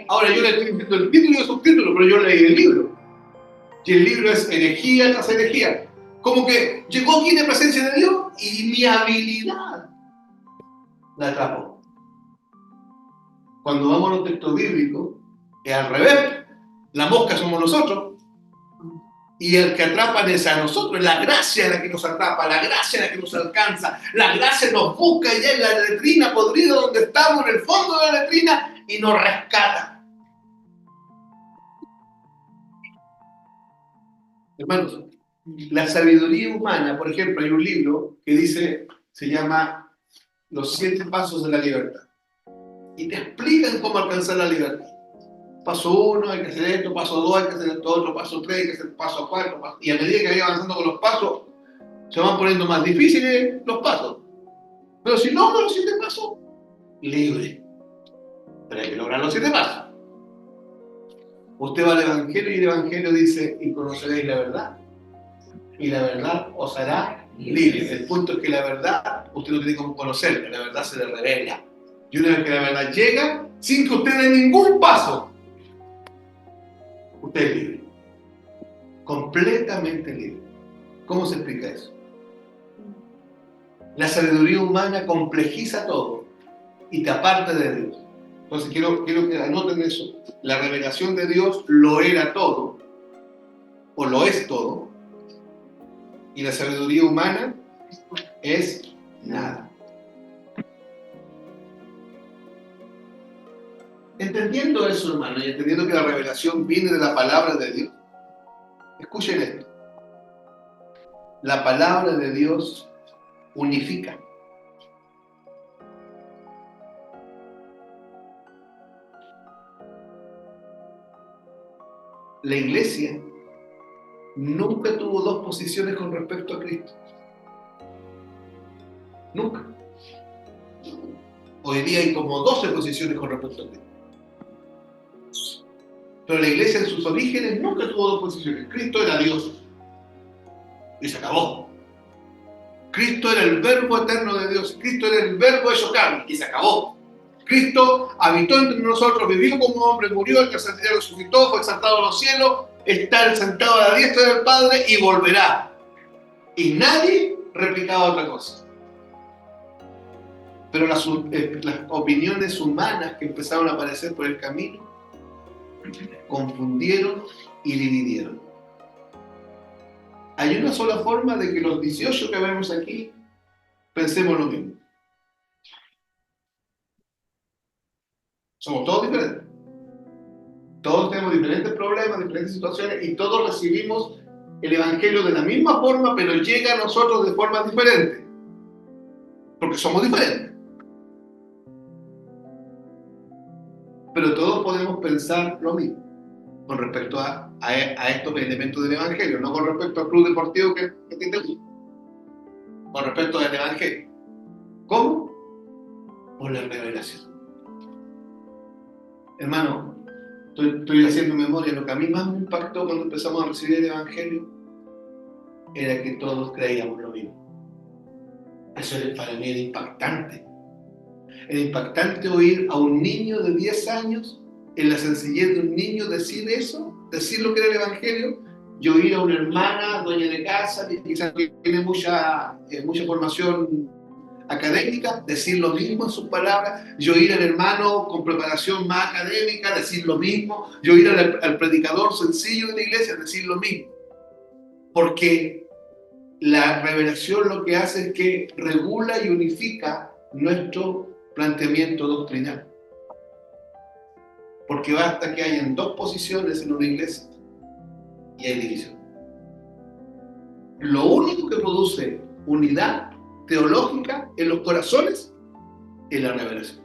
Ahora yo le estoy diciendo el título y el subtítulo, pero yo leí el libro. Y el libro es herejía tras herejía. Como que llegó aquí la presencia de Dios y mi habilidad la atrapó. Cuando vamos a los textos bíblicos, es al revés. La mosca somos nosotros. Y el que atrapan es a nosotros. La gracia es la que nos atrapa, la gracia es la que nos alcanza. La gracia nos busca ya en la letrina podrida donde estamos, en el fondo de la letrina, y nos rescata. Hermanos, la sabiduría humana, por ejemplo, hay un libro que dice, se llama Los 7 pasos de la libertad. Y te explican cómo alcanzar la libertad. Paso 1, hay que hacer esto, paso 2, hay que hacer esto otro, paso 3, hay que hacer paso 4. Y a medida que vaya avanzando con los pasos, se van poniendo más difíciles los pasos. Pero si logro los 7 pasos, libre. Pero hay que lograr los 7 pasos. Usted va al Evangelio y el Evangelio dice, y conoceréis la verdad, y la verdad os hará libre. El punto es que la verdad, usted no tiene como conocerla, la verdad se le revela. Y una vez que la verdad llega, sin que usted dé ningún paso, usted es libre. Completamente libre. ¿Cómo se explica eso? La sabiduría humana complejiza todo y te aparta de Dios. Entonces quiero que anoten eso. La revelación de Dios lo era todo, o lo es todo, y la sabiduría humana es nada. Entendiendo eso, hermano, y entendiendo que la revelación viene de la palabra de Dios, escuchen esto. La palabra de Dios unifica. La iglesia nunca tuvo dos posiciones con respecto a Cristo. Nunca. Hoy día hay como 12 posiciones con respecto a Cristo. Pero la iglesia en sus orígenes nunca tuvo dos posiciones. Cristo era Dios. Y se acabó. Cristo era el verbo eterno de Dios. Cristo era el verbo hecho carne. Y se acabó. Cristo habitó entre nosotros, vivió como hombre, murió, el tercer día resucitó, fue exaltado a los cielos, está sentado a la diestra del Padre y volverá. Y nadie replicaba otra cosa. Pero las opiniones humanas que empezaron a aparecer por el camino confundieron y dividieron. Hay una sola forma de que los 18 que vemos aquí pensemos lo mismo. Somos todos diferentes. Todos tenemos diferentes problemas, diferentes situaciones y todos recibimos el Evangelio de la misma forma, pero llega a nosotros de formas diferentes. Porque somos diferentes. Pero todos podemos pensar lo mismo con respecto a estos elementos del Evangelio, no con respecto al club deportivo que te gusta. Con respecto al Evangelio. ¿Cómo? Por la revelación. Hermano, estoy haciendo memoria. Lo que a mí más me impactó cuando empezamos a recibir el Evangelio era que todos creíamos lo mismo. Eso para mí era impactante. Era impactante oír a un niño de 10 años, en la sencillez de un niño, decir eso, decir lo que era el Evangelio, y oír a una hermana, dueña de casa, que quizás tiene mucha formación académica, decir lo mismo en sus palabras, yo oír al hermano con preparación más académica, decir lo mismo, yo oír al predicador sencillo de la iglesia, decir lo mismo. Porque la revelación lo que hace es que regula y unifica nuestro planteamiento doctrinal. Porque basta que hayan dos posiciones en una iglesia y hay división. Lo único que produce unidad teológica en los corazones es la revelación.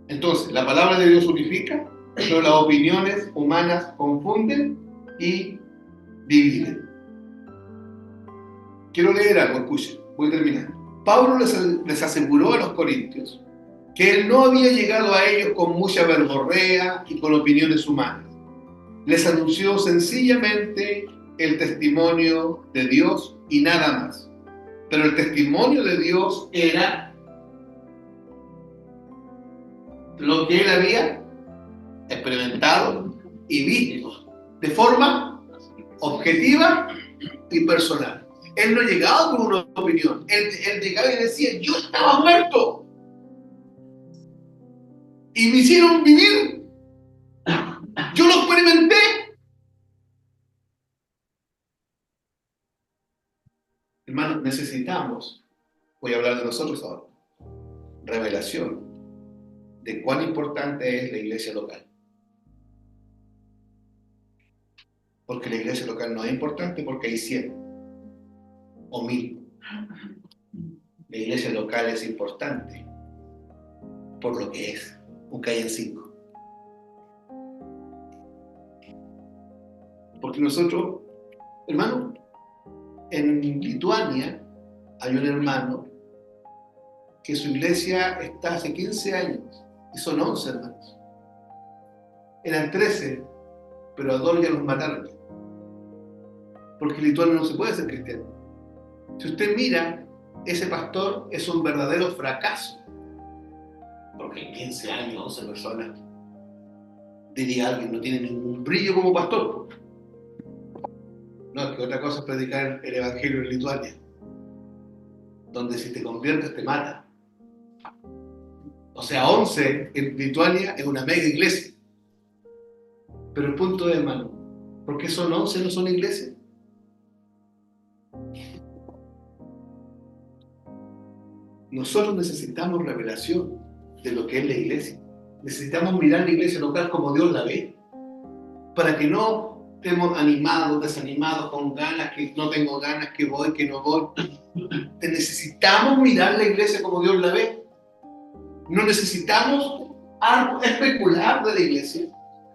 Entonces, la palabra de Dios unifica, pero las opiniones humanas confunden y dividen. Quiero leer algo, escuchen, voy terminando. Pablo les aseguró a los corintios que él no había llegado a ellos con mucha verborrea y con opiniones humanas. Les anunció sencillamente el testimonio de Dios y nada más. Pero el testimonio de Dios era lo que él había experimentado y visto de forma objetiva y personal. Él no llegaba con una opinión, él llegaba y decía: yo estaba muerto y me hicieron vivir, yo lo experimenté. Hermanos, necesitamos, voy a hablar de nosotros ahora, revelación de cuán importante es la iglesia local. Porque la iglesia local no es importante porque hay 100 o 1000. La iglesia local es importante por lo que es, aunque hayan 5. Porque nosotros, hermano, en Lituania hay un hermano que su iglesia está hace 15 años y son 11 hermanos. Eran 13, pero a 2 ya los mataron. Porque en Lituania no se puede ser cristiano. Si usted mira, ese pastor es un verdadero fracaso. Porque en 15 años, 11 personas, diría alguien, no tiene ningún brillo como pastor. No, es que otra cosa es predicar el evangelio en Lituania, donde si te conviertes te mata. O sea, 11 en Lituania es una mega iglesia. Pero el punto es, hermano, ¿por qué son 11 no son iglesias? Nosotros necesitamos revelación de lo que es la iglesia. Necesitamos mirar la iglesia local como Dios la ve, para que no estemos animados, desanimados, con ganas, que no tengo ganas, que voy, que no voy. Necesitamos mirar la iglesia como Dios la ve. No necesitamos especular de la iglesia,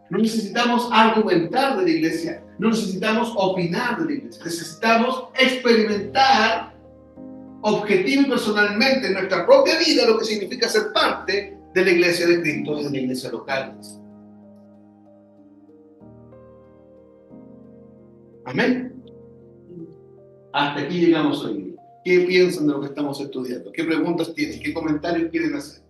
no necesitamos argumentar de la iglesia, no necesitamos opinar de la iglesia. Necesitamos experimentar objetivo y personalmente en nuestra propia vida lo que significa ser parte de la iglesia de Cristo y de la iglesia local. Amén. Hasta aquí llegamos hoy. ¿Qué piensan de lo que estamos estudiando? ¿Qué preguntas tienen? ¿Qué comentarios quieren hacer?